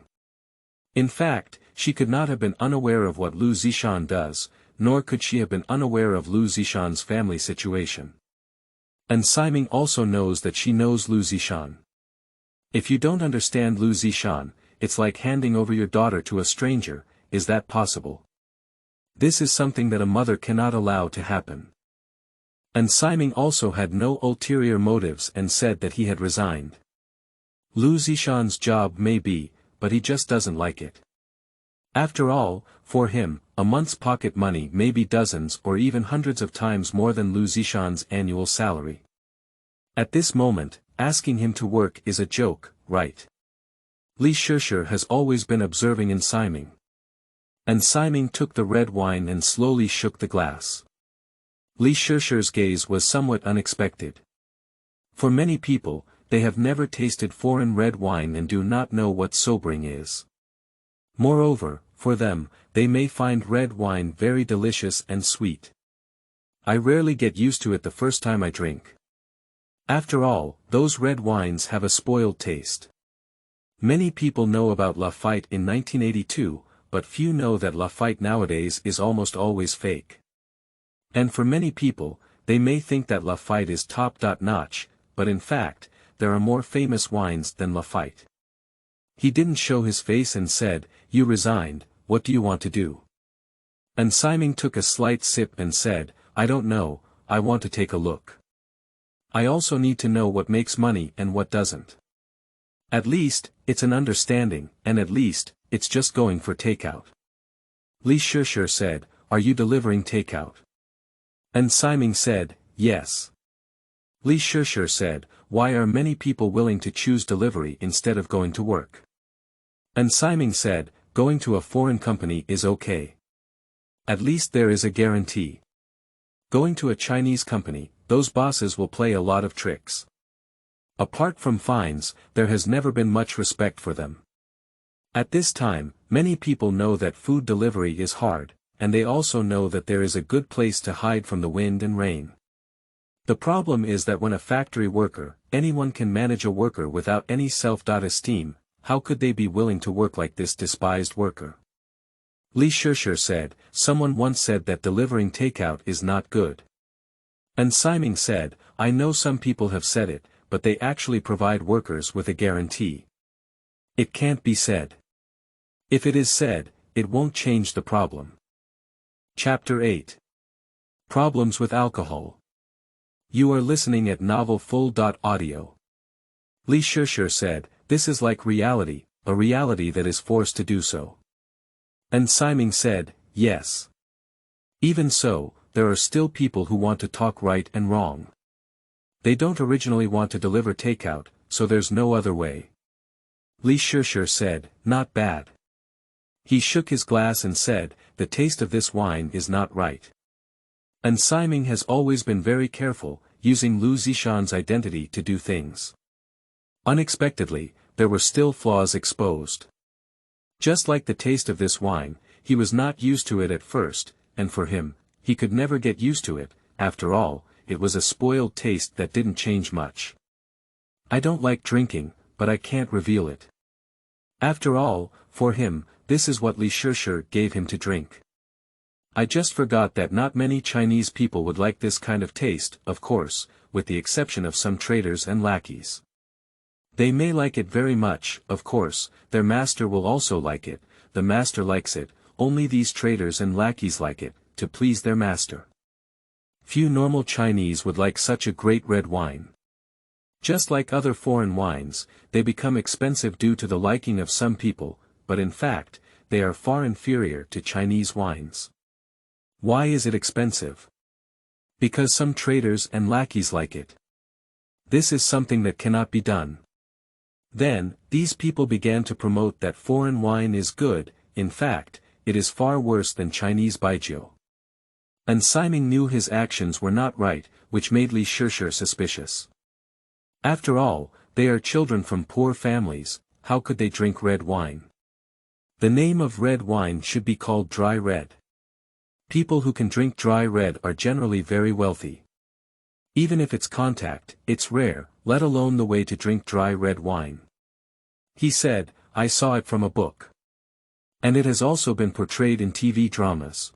In fact, she could not have been unaware of what Liu Zishan does, nor could she have been unaware of Liu Zishan's family situation. And Siming also knows that she knows Liu Zishan. If you don't understand Liu Zishan, it's like handing over your daughter to a stranger. Is that possible? This is something that a mother cannot allow to happen. And Siming also had no ulterior motives and said that he had resigned. Liu Zishan's job may be, but he just doesn't like it. After all, for him, a month's pocket money may be dozens or even hundreds of times more than Liu Zishan's annual salary. At this moment, asking him to work is a joke, right? Li Shishir has always been observing in Siming. And Siming took the red wine and slowly shook the glass. Li Shishir's gaze was somewhat unexpected. For many people, they have never tasted foreign red wine and do not know what sobering is. Moreover, for them, they may find red wine very delicious and sweet. I rarely get used to it the first time I drink. After all, those red wines have a spoiled taste. Many people know about Lafite in 1982, but few know that Lafite nowadays is almost always fake. And for many people, they may think that Lafite is top-notch, but in fact, there are more famous wines than Lafite. He didn't show his face and said, "You resigned, what do you want to do?" And Siming took a slight sip and said, "I don't know, I want to take a look. I also need to know what makes money and what doesn't. At least, it's an understanding, and at least, it's just going for takeout." Li Shishir said, "Are you delivering takeout?" And Siming said, "Yes." Li Shishir said, "Why are many people willing to choose delivery instead of going to work?" And Siming said, "Going to a foreign company is okay. At least there is a guarantee. Going to a Chinese company, those bosses will play a lot of tricks. Apart from fines, there has never been much respect for them. At this time, many people know that food delivery is hard, and they also know that there is a good place to hide from the wind and rain. The problem is that when a factory worker, anyone can manage a worker without any self-esteem, how could they be willing to work like this despised worker?" Li Shishir said, "Someone once said that delivering takeout is not good." And Siming said, "I know some people have said it, but they actually provide workers with a guarantee. It can't be said. If it is said, it won't change the problem." Chapter 8. Problems with Alcohol. You are listening at novel full.audio. Li Shishir said, "This is like reality, a reality that is forced to do so." And Siming said, "Yes. Even so, there are still people who want to talk right and wrong. They don't originally want to deliver takeout, so there's no other way." Li Shishir said, "Not bad." He shook his glass and said, "The taste of this wine is not right." And Siming has always been very careful, using Liu Zishan's identity to do things. Unexpectedly, there were still flaws exposed. Just like the taste of this wine, he was not used to it at first, and for him, he could never get used to it. After all, it was a spoiled taste that didn't change much. "I don't like drinking, but I can't reveal it." After all, for him, this is what Li Shishir gave him to drink. I just forgot that not many Chinese people would like this kind of taste, of course, with the exception of some traders and lackeys. They may like it very much, of course, their master will also like it, the master likes it, only these traders and lackeys like it, to please their master. Few normal Chinese would like such a great red wine. Just like other foreign wines, they become expensive due to the liking of some people, but in fact, they are far inferior to Chinese wines. Why is it expensive? Because some traders and lackeys like it. This is something that cannot be done. Then, these people began to promote that foreign wine is good, in fact, it is far worse than Chinese baijiu. And Siming knew his actions were not right, which made Li Shishir suspicious. After all, they are children from poor families, how could they drink red wine? The name of red wine should be called dry red. People who can drink dry red are generally very wealthy. Even if it's contact, it's rare, let alone the way to drink dry red wine. He said, "I saw it from a book. And it has also been portrayed in TV dramas.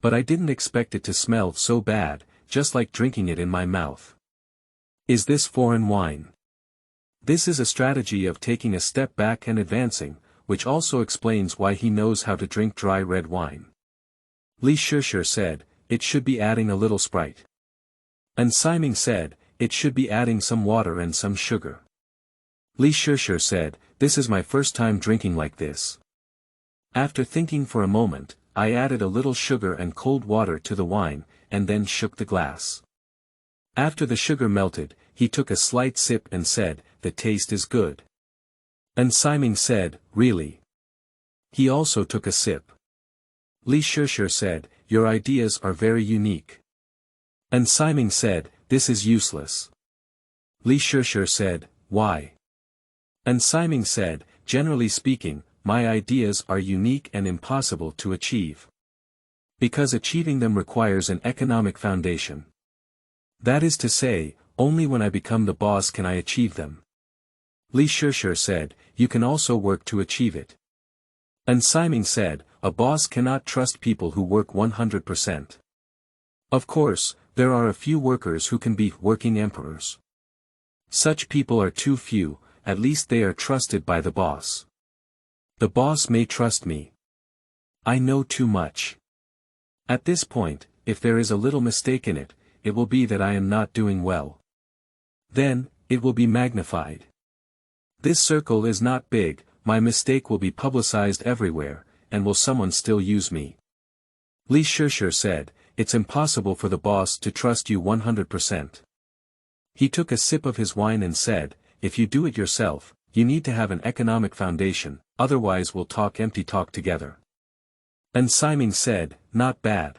But I didn't expect it to smell so bad, just like drinking it in my mouth. Is this foreign wine? This is a strategy of taking a step back and advancing, which also explains why he knows how to drink dry red wine. Li Zishan said, it should be adding a little Sprite. And Siming said, it should be adding some water and some sugar. Li Zishan said, this is my first time drinking like this. After thinking for a moment, I added a little sugar and cold water to the wine, and then shook the glass. After the sugar melted, he took a slight sip and said, the taste is good. And Siming said, really? He also took a sip. Li Zishan said, your ideas are very unique. And Siming said, this is useless. Li Zishan said, why? And Siming said, generally speaking, my ideas are unique and impossible to achieve. Because achieving them requires an economic foundation. That is to say, only when I become the boss can I achieve them. Li Zishan said, you can also work to achieve it. And Siming said, a boss cannot trust people who work 100%. Of course, there are a few workers who can be working emperors. Such people are too few, at least they are trusted by the boss. The boss may trust me. I know too much. At this point, if there is a little mistake in it, it will be that I am not doing well. Then, it will be magnified. This circle is not big, my mistake will be publicized everywhere, and will someone still use me? Li Zishan said, it's impossible for the boss to trust you 100%. He took a sip of his wine and said, if you do it yourself, you need to have an economic foundation, otherwise we'll talk empty talk together. And Siming said, not bad.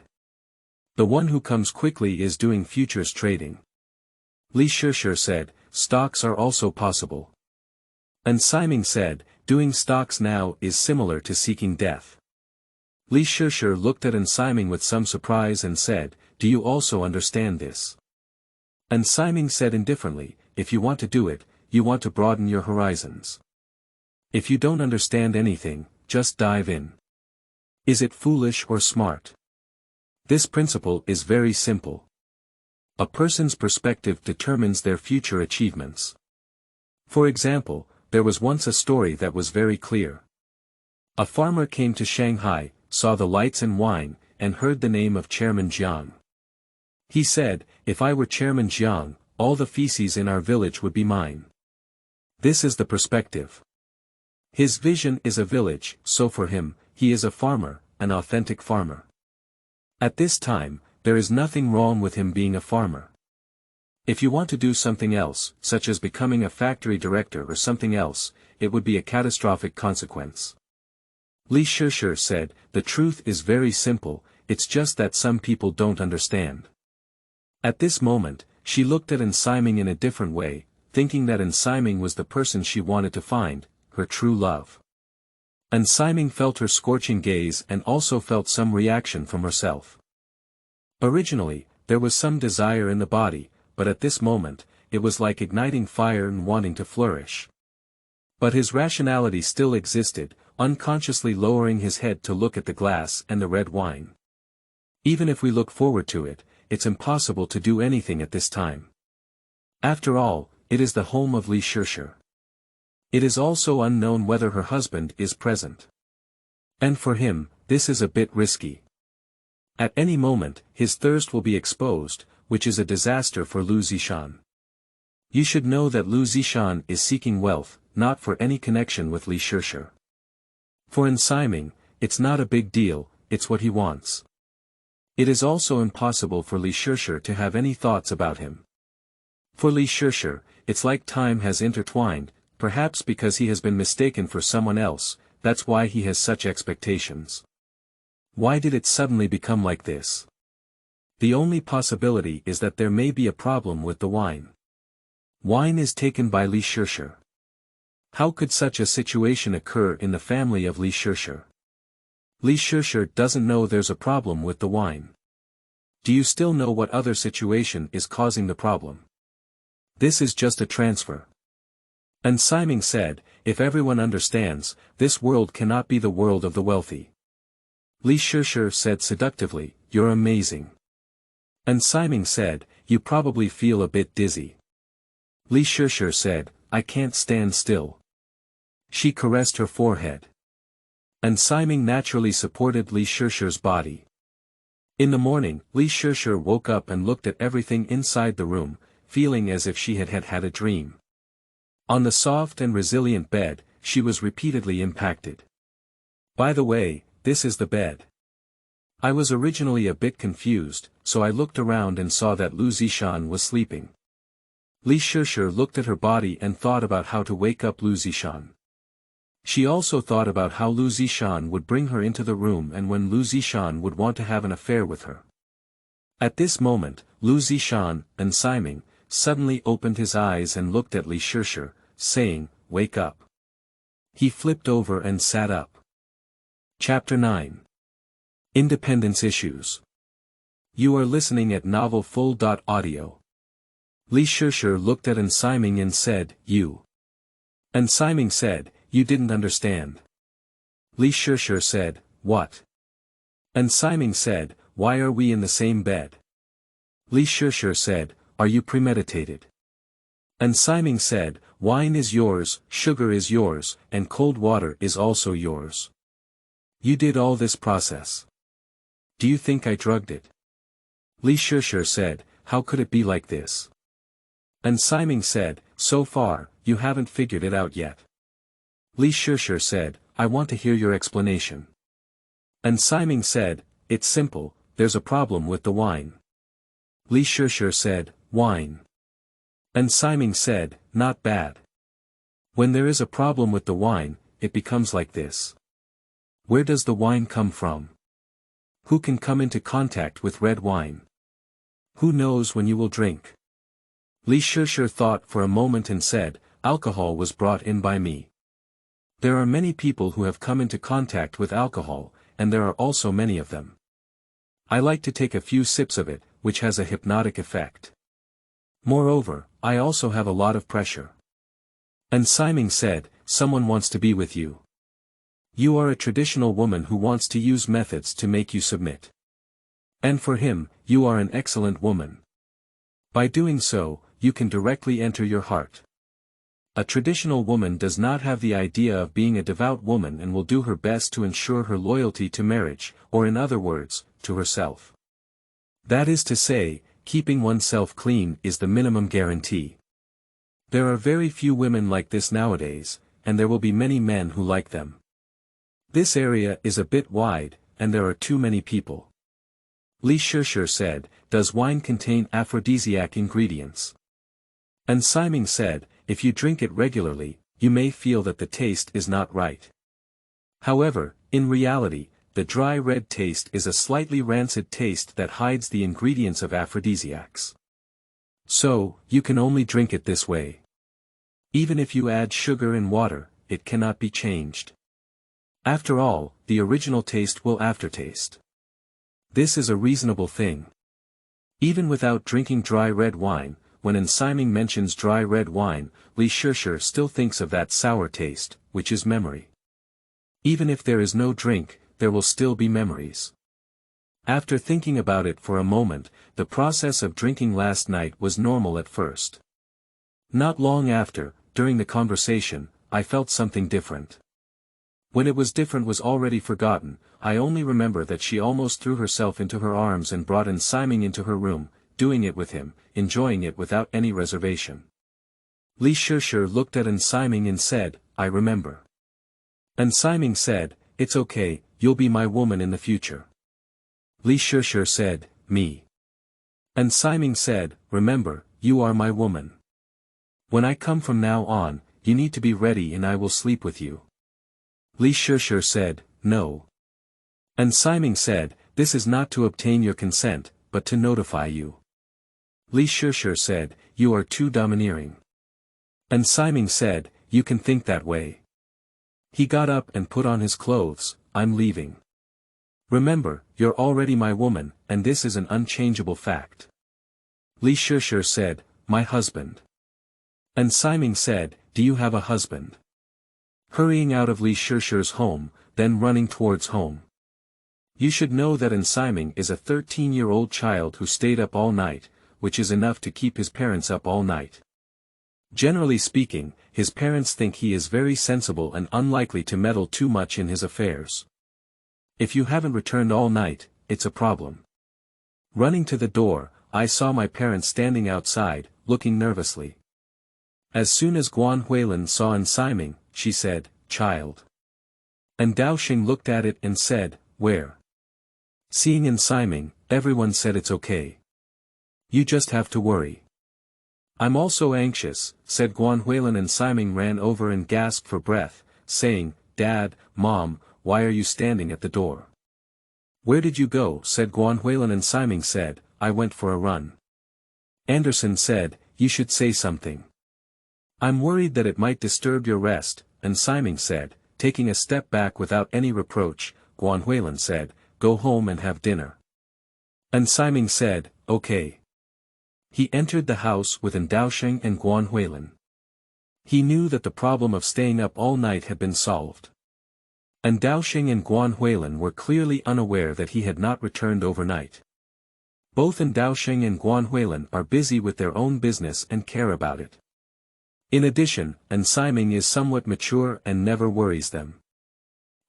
The one who comes quickly is doing futures trading. Li Zishan said, stocks are also possible. And Siming said, doing stocks now is similar to seeking death. Li Zishan looked at Siming with some surprise and said, do you also understand this? And Siming said indifferently, if you want to do it, you want to broaden your horizons. If you don't understand anything, just dive in. Is it foolish or smart? This principle is very simple. A person's perspective determines their future achievements. For example, there was once a story that was very clear. A farmer came to Shanghai, saw the lights and wine, and heard the name of Chairman Jiang. He said, if I were Chairman Jiang, all the feces in our village would be mine. This is the perspective. His vision is a village, so for him, he is a farmer, an authentic farmer. At this time, there is nothing wrong with him being a farmer. If you want to do something else, such as becoming a factory director or something else, it would be a catastrophic consequence. Li Zishan said, the truth is very simple, it's just that some people don't understand. At this moment, she looked at Siming in a different way, thinking that Siming was the person she wanted to find, her true love. Siming felt her scorching gaze and also felt some reaction from herself. Originally, there was some desire in the body, but at this moment, it was like igniting fire and wanting to flourish. But his rationality still existed, unconsciously lowering his head to look at the glass and the red wine. Even if we look forward to it, it's impossible to do anything at this time. After all, it is the home of Li Zishan. It is also unknown whether her husband is present. And for him, this is a bit risky. At any moment, his thirst will be exposed, which is a disaster for Liu Zishan. You should know that Liu Zishan is seeking wealth, not for any connection with Li Zishan. For Siming, it's not a big deal, it's what he wants. It is also impossible for Li Zishan to have any thoughts about him. For Li Zishan, it's like time has intertwined, perhaps because he has been mistaken for someone else, that's why he has such expectations. Why did it suddenly become like this? The only possibility is that there may be a problem with the wine. Wine is taken by Li Zishan. How could such a situation occur in the family of Li Zishan? Li Zishan doesn't know there's a problem with the wine. Do you still know what other situation is causing the problem? This is just a transfer. And Simon said, if everyone understands, this world cannot be the world of the wealthy. Li Zishan said seductively, you're amazing. And Simon said, you probably feel a bit dizzy. Li Zishan said, I can't stand still. She caressed her forehead. And Simon naturally supported Li Zishan's body. In the morning, Li Zishan woke up and looked at everything inside the room, feeling as if she had a dream. On the soft and resilient bed, she was repeatedly impacted. By the way, this is the bed. I was originally a bit confused, so I looked around and saw that Liu Zishan was sleeping. Li Zishan looked at her body and thought about how to wake up Liu Zishan. She also thought about how Liu Zishan would bring her into the room and when Liu Zishan would want to have an affair with her. At this moment, Liu Zishan, and Simon, suddenly opened his eyes and looked at Li Zishan, saying, wake up. He flipped over and sat up. Chapter 9. Independence Issues. You are listening at novel full.audio. Li Zishan looked at Simon and said, you. And Simon said, you didn't understand. Li Zishan said, what? And Simon said, why are we in the same bed? Li Zishan said, are you premeditated? And Simon said, wine is yours, sugar is yours, and cold water is also yours. You did all this process. Do you think I drugged it? Li Zishan said, how could it be like this? And Simon said, so far, you haven't figured it out yet. Li Zishan said, I want to hear your explanation. And Simon said, it's simple, there's a problem with the wine. Li Zishan said, wine. And Simon said, not bad. When there is a problem with the wine, it becomes like this. Where does the wine come from? Who can come into contact with red wine? Who knows when you will drink? Li Zishan thought for a moment and said, alcohol was brought in by me. There are many people who have come into contact with alcohol, and there are also many of them. I like to take a few sips of it, which has a hypnotic effect. Moreover, I also have a lot of pressure. And Simon said, someone wants to be with you. You are a traditional woman who wants to use methods to make you submit. And for him, you are an excellent woman. By doing so, you can directly enter your heart. A traditional woman does not have the idea of being a devout woman and will do her best to ensure her loyalty to marriage, or in other words, to herself. That is to say, keeping oneself clean is the minimum guarantee. There are very few women like this nowadays, and there will be many men who like them. This area is a bit wide, and there are too many people. Li Zishan said, does wine contain aphrodisiac ingredients? And Simon said, if you drink it regularly, you may feel that the taste is not right. However, in reality, the dry red taste is a slightly rancid taste that hides the ingredients of aphrodisiacs. So, you can only drink it this way. Even if you add sugar and water, it cannot be changed. After all, the original taste will aftertaste. This is a reasonable thing. Even without drinking dry red wine, when Simon mentions dry red wine, Li Zishan still thinks of that sour taste, which is memory. Even if there is no drink, there will still be memories. After thinking about it for a moment, the process of drinking last night was normal at first. Not long after, during the conversation, I felt something different. When it was different was already forgotten, I only remember that she almost threw herself into her arms and brought Simon into her room, doing it with him, enjoying it without any reservation. Li Zishan looked at Simon and said, I remember. And Simon said, it's okay, you'll be my woman in the future. Li Zishan said, me. And Simon said, remember, you are my woman. When I come from now on, you need to be ready and I will sleep with you. Li Zishan said, no. And Simon said, this is not to obtain your consent, but to notify you. Li Zishan said, you are too domineering. And Simon said, you can think that way. He got up and put on his clothes, I'm leaving. Remember, you're already my woman, and this is an unchangeable fact. Li Zishan said, my husband. And Simon said, do you have a husband? Hurrying out of Li Shishir's home, then running towards home. You should know that Ensiming is a 13-year-old child who stayed up all night, which is enough to keep his parents up all night. Generally speaking, his parents think he is very sensible and unlikely to meddle too much in his affairs. If you haven't returned all night, it's a problem. Running to the door, I saw my parents standing outside, looking nervously. As soon as Guan Huilin saw Ensiming, she said, "Child." And Daoxing looked at it and said, "Where?" Seeing Ensiming, everyone said it's okay. You just have to worry. I'm also anxious, said Guan Huilin. Ensiming ran over and gasped for breath, saying, "Dad, Mom, why are you standing at the door?" "Where did you go?" said Guan Huilin. Ensiming said, "I went for a run." Anderson said, "You should say something." "I'm worried that it might disturb your rest," Ensiming said, taking a step back without any reproach. Guan Huilin said, "Go home and have dinner." Ensiming said, "Okay." He entered the house with Daoxing and Guan Huilin. He knew that the problem of staying up all night had been solved. Daoxing and Guan Huilin were clearly unaware that he had not returned overnight. Both Daoxing and Guan Huilin are busy with their own business and care about it. In addition, Ensiming is somewhat mature and never worries them.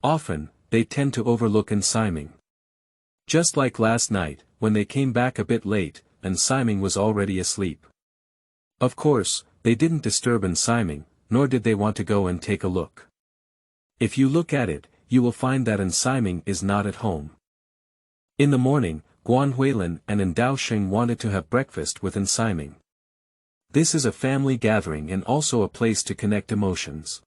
Often, they tend to overlook Ensiming. Just like last night, when they came back a bit late, Ensiming was already asleep. Of course, they didn't disturb Ensiming, nor did they want to go and take a look. If you look at it, you will find that Ensiming is not at home. In the morning, Guan Huilin and Daoxing wanted to have breakfast with Ensiming. This is a family gathering and also a place to connect emotions.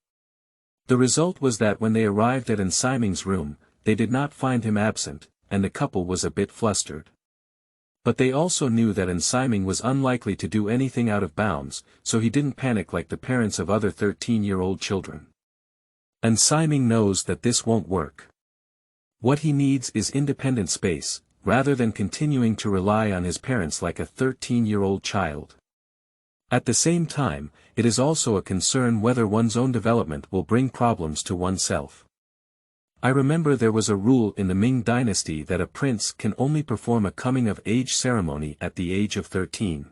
The result was that when they arrived at Ensiming's room, they did not find him absent, and the couple was a bit flustered. But they also knew that Ensiming was unlikely to do anything out of bounds, so he didn't panic like the parents of other 13-year-old children. Ensiming knows that this won't work. What he needs is independent space, rather than continuing to rely on his parents like a 13-year-old child. At the same time, it is also a concern whether one's own development will bring problems to oneself. I remember there was a rule in the Ming dynasty that a prince can only perform a coming-of-age ceremony at the age of 13.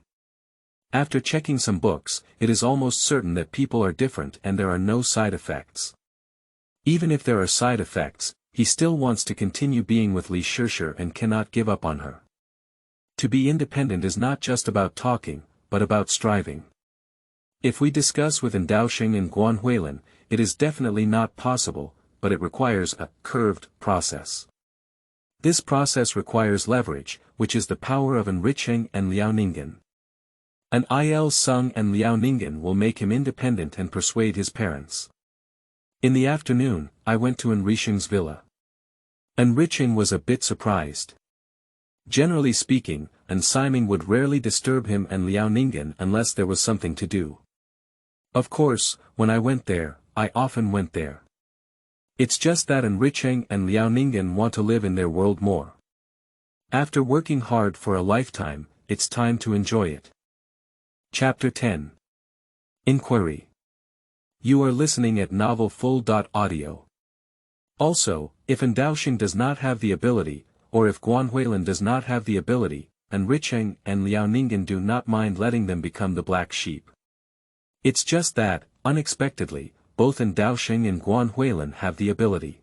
After checking some books, it is almost certain that people are different and there are no side effects. Even if there are side effects, he still wants to continue being with Li Shishir and cannot give up on her. To be independent is not just about talking, but about striving. If we discuss with Daoxing and Guan Huilin, it is definitely not possible, but it requires a curved process. This process requires leverage, which is the power of enriching and Liaoningen. An Il Sung and Liaoningen will make him independent and persuade his parents. In the afternoon, I went to Enriching's villa. Enriching was a bit surprised. Generally speaking, Ensiming would rarely disturb him and Liaoningen unless there was something to do. Of course, when I went there, I often went there. It's just that Enriching and Liaoningen want to live in their world more. After working hard for a lifetime, it's time to enjoy it. Chapter 10. Inquiry. You are listening at novelfull.audio. Also, if Daoxing does not have the ability, or if Guan Huilin does not have the ability, Enriching and Liaoningen do not mind letting them become the black sheep. It's just that, unexpectedly, both Daoxing and Guan Huilin have the ability.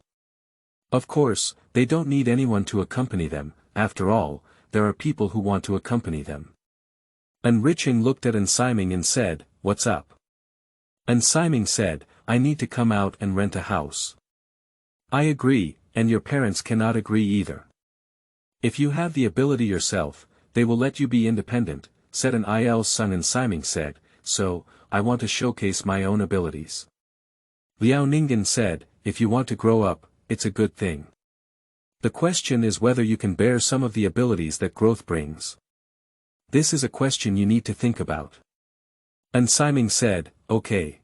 Of course, they don't need anyone to accompany them. After all, there are people who want to accompany them. Enriching looked at Ensiming and said, "What's up?" Ensiming said, "I need to come out and rent a house." "I agree, and your parents cannot agree either. If you have the ability yourself, they will let you be independent," said an Il Sung. Ensiming said, "So, I want to showcase my own abilities." Liaoningen said, "If you want to grow up, it's a good thing. The question is whether you can bear some of the abilities that growth brings. This is a question you need to think about." Ensiming said, "Okay."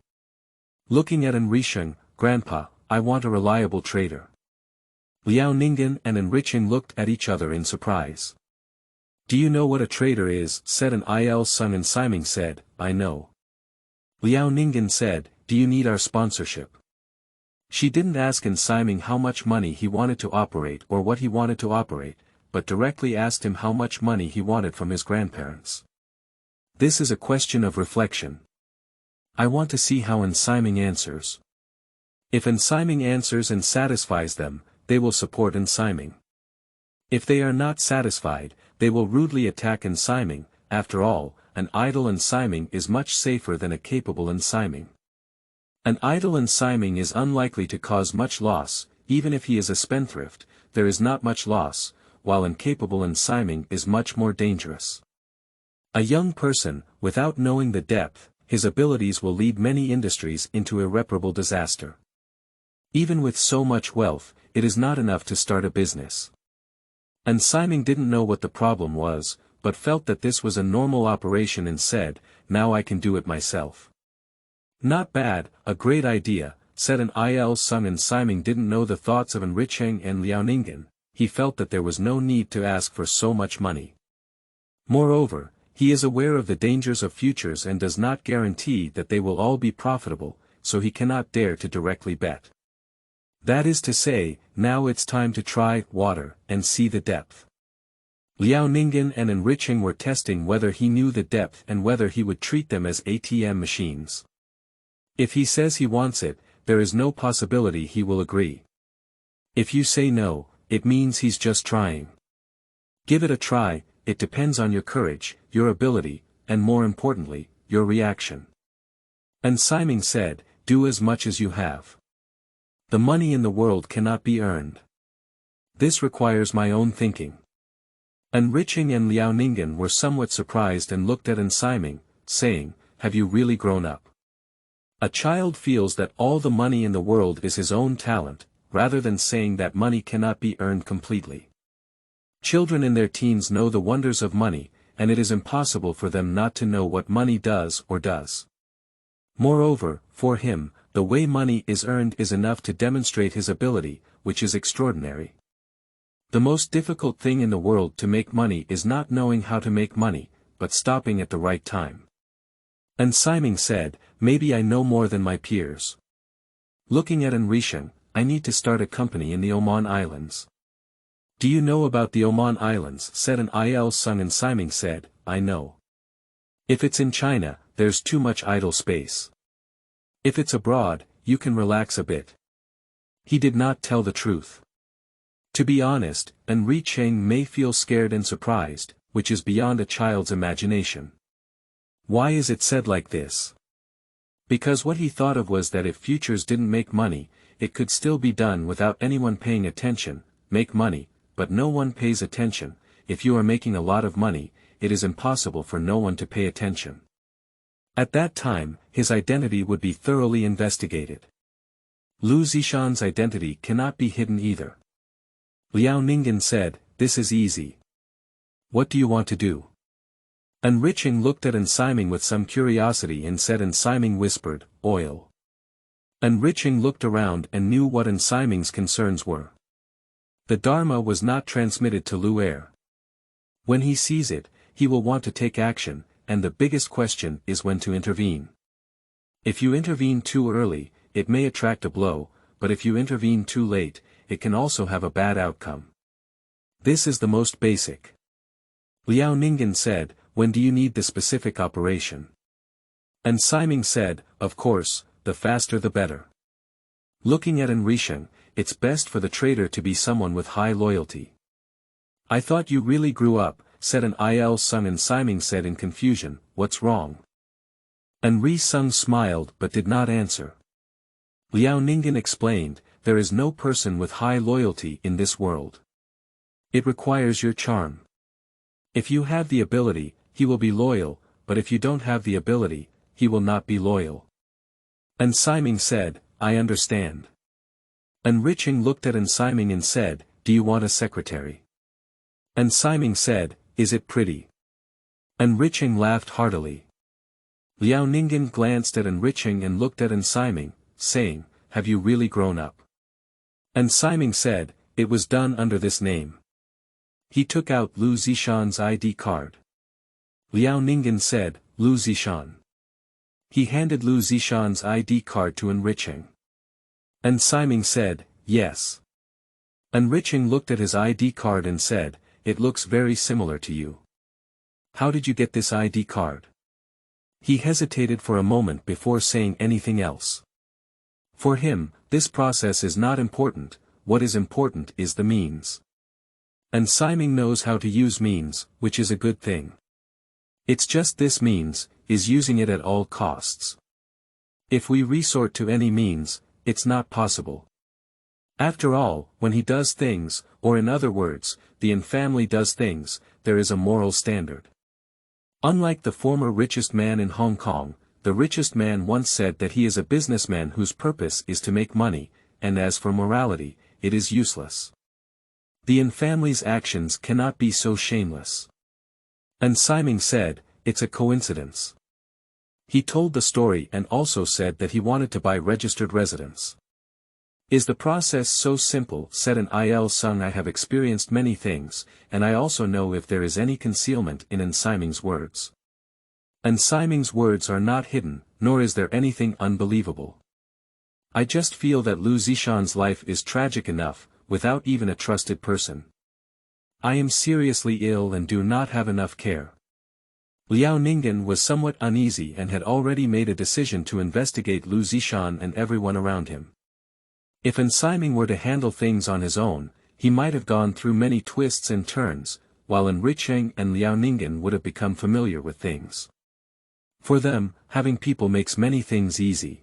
Looking at Enriching, "Grandpa, I want a reliable trader." Liaoningen and Enriching looked at each other in surprise. "Do you know what a trader is?" said an Il Sung. Ensiming said, "I know. Liao Ningguan said, "Do you need our sponsorship?" She didn't ask Siming how much money he wanted to operate or what he wanted to operate, but directly asked him how much money he wanted from his grandparents. This is a question of reflection. I want to see how Siming answers. If Siming answers and satisfies them, they will support Siming. If they are not satisfied, they will rudely attack Siming. After all, an idle Siming is much safer than a capable Siming. An idle Siming is unlikely to cause much loss. Even if he is a spendthrift, there is not much loss, while incapable Siming is much more dangerous. A young person, without knowing the depth, his abilities will lead many industries into irreparable disaster. Even with so much wealth, it is not enough to start a business. Siming didn't know what the problem was, but felt that this was a normal operation and said, "Now I can do it myself." "Not bad, a great idea," said Il Sung. Siming didn't know the thoughts of Richeng and Liao Ningguan. He felt that there was no need to ask for so much money. Moreover, he is aware of the dangers of futures and does not guarantee that they will all be profitable, so he cannot dare to directly bet. That is to say, now it's time to try water and see the depth. Liao Ningguan and Richeng were testing whether he knew the depth and whether he would treat them as ATM machines. If he says he wants it, there is no possibility he will agree. If you say no, it means he's just trying. Give it a try. It depends on your courage, your ability, and more importantly, your reaction. Siming said, "Do as much as you have. The money in the world cannot be earned. This requires my own thinking." Richeng and Liao Ningguan were somewhat surprised and looked at Siming, saying, "Have you really grown up?" A child feels that all the money in the world is his own talent, rather than saying that money cannot be earned completely. Children in their teens know the wonders of money, and it is impossible for them not to know what money does or does. Moreover, for him, the way money is earned is enough to demonstrate his ability, which is extraordinary. The most difficult thing in the world to make money is not knowing how to make money, but stopping at the right time. Siming said, "Maybe I know more than my peers. Looking at Richeng, I need to start a company in the Oman Islands." "Do you know about the Oman Islands?" said Il Sung. Siming said, "I know. If it's in China, there's too much idle space. If it's abroad, you can relax a bit." He did not tell the truth. To be honest, Richeng may feel scared and surprised, which is beyond a child's imagination. Why is it said like this? Because what he thought of was that if futures didn't make money, it could still be done without anyone paying attention. Make money, but no one pays attention. If you are making a lot of money, it is impossible for no one to pay attention. At that time, his identity would be thoroughly investigated. Liu Zishan's identity cannot be hidden either. Liao Ningguan said, "This is easy. What do you want to do?" Richeng looked at Siming with some curiosity and said. Siming whispered, "Oil." Richeng looked around and knew what Siming's concerns were. The Dharma was not transmitted to Liu Er. When he sees it, he will want to take action, and the biggest question is when to intervene. If you intervene too early, it may attract a blow, but if you intervene too late, it can also have a bad outcome. This is the most basic. Liao Ningguan said, "When do you need the specific operation?" Siming said, "Of course, the faster the better. Looking at Richeng, it's best for the trader to be someone with high loyalty." "I thought you really grew up," said Il Sung. Siming said in confusion, "What's wrong?" Sung smiled but did not answer. Liao Ningguan explained, "There is no person with high loyalty in this world. It requires your charm. If you have the ability, he will be loyal, but if you don't have the ability, he will not be loyal." Siming said, "I understand." Richeng looked at Siming and said, "Do you want a secretary?" Siming said, "Is it pretty?" Richeng laughed heartily. Liao Ningguan glanced at Richeng and looked at Siming, saying, "Have you really grown up?" Siming said, "It was done under this name." He took out Liu Zishan's ID card. Liao Ningguan said, "Liu Zishan. He handed Liu Zishan's ID card to Enriching. Siming said, yes. Enriching looked at his ID card and said, it looks very similar to you. How did you get this ID card? He hesitated for a moment before saying anything else. For him, this process is not important, what is important is the means. Siming knows how to use means, which is a good thing. It's just this means, is using it at all costs. If we resort to any means, it's not possible. After all, when he does things, or in other words, the In family does things, there is a moral standard. Unlike the former richest man in Hong Kong, the richest man once said that he is a businessman whose purpose is to make money, and as for morality, it is useless. The In family's actions cannot be so shameless. Siming said, it's a coincidence. He told the story and also said that he wanted to buy registered residence. Is the process so simple? Said Il Sung. I have experienced many things, and I also know if there is any concealment in Siming's words. Siming's words are not hidden, nor is there anything unbelievable. I just feel that Liu Zishan's life is tragic enough, without even a trusted person. I am seriously ill and do not have enough care. Liao Ningen was somewhat uneasy and had already made a decision to investigate Liu Zishan and everyone around him. If Siming were to handle things on his own, he might have gone through many twists and turns, while Enriching and Liao Ningen would have become familiar with things. For them, having people makes many things easy.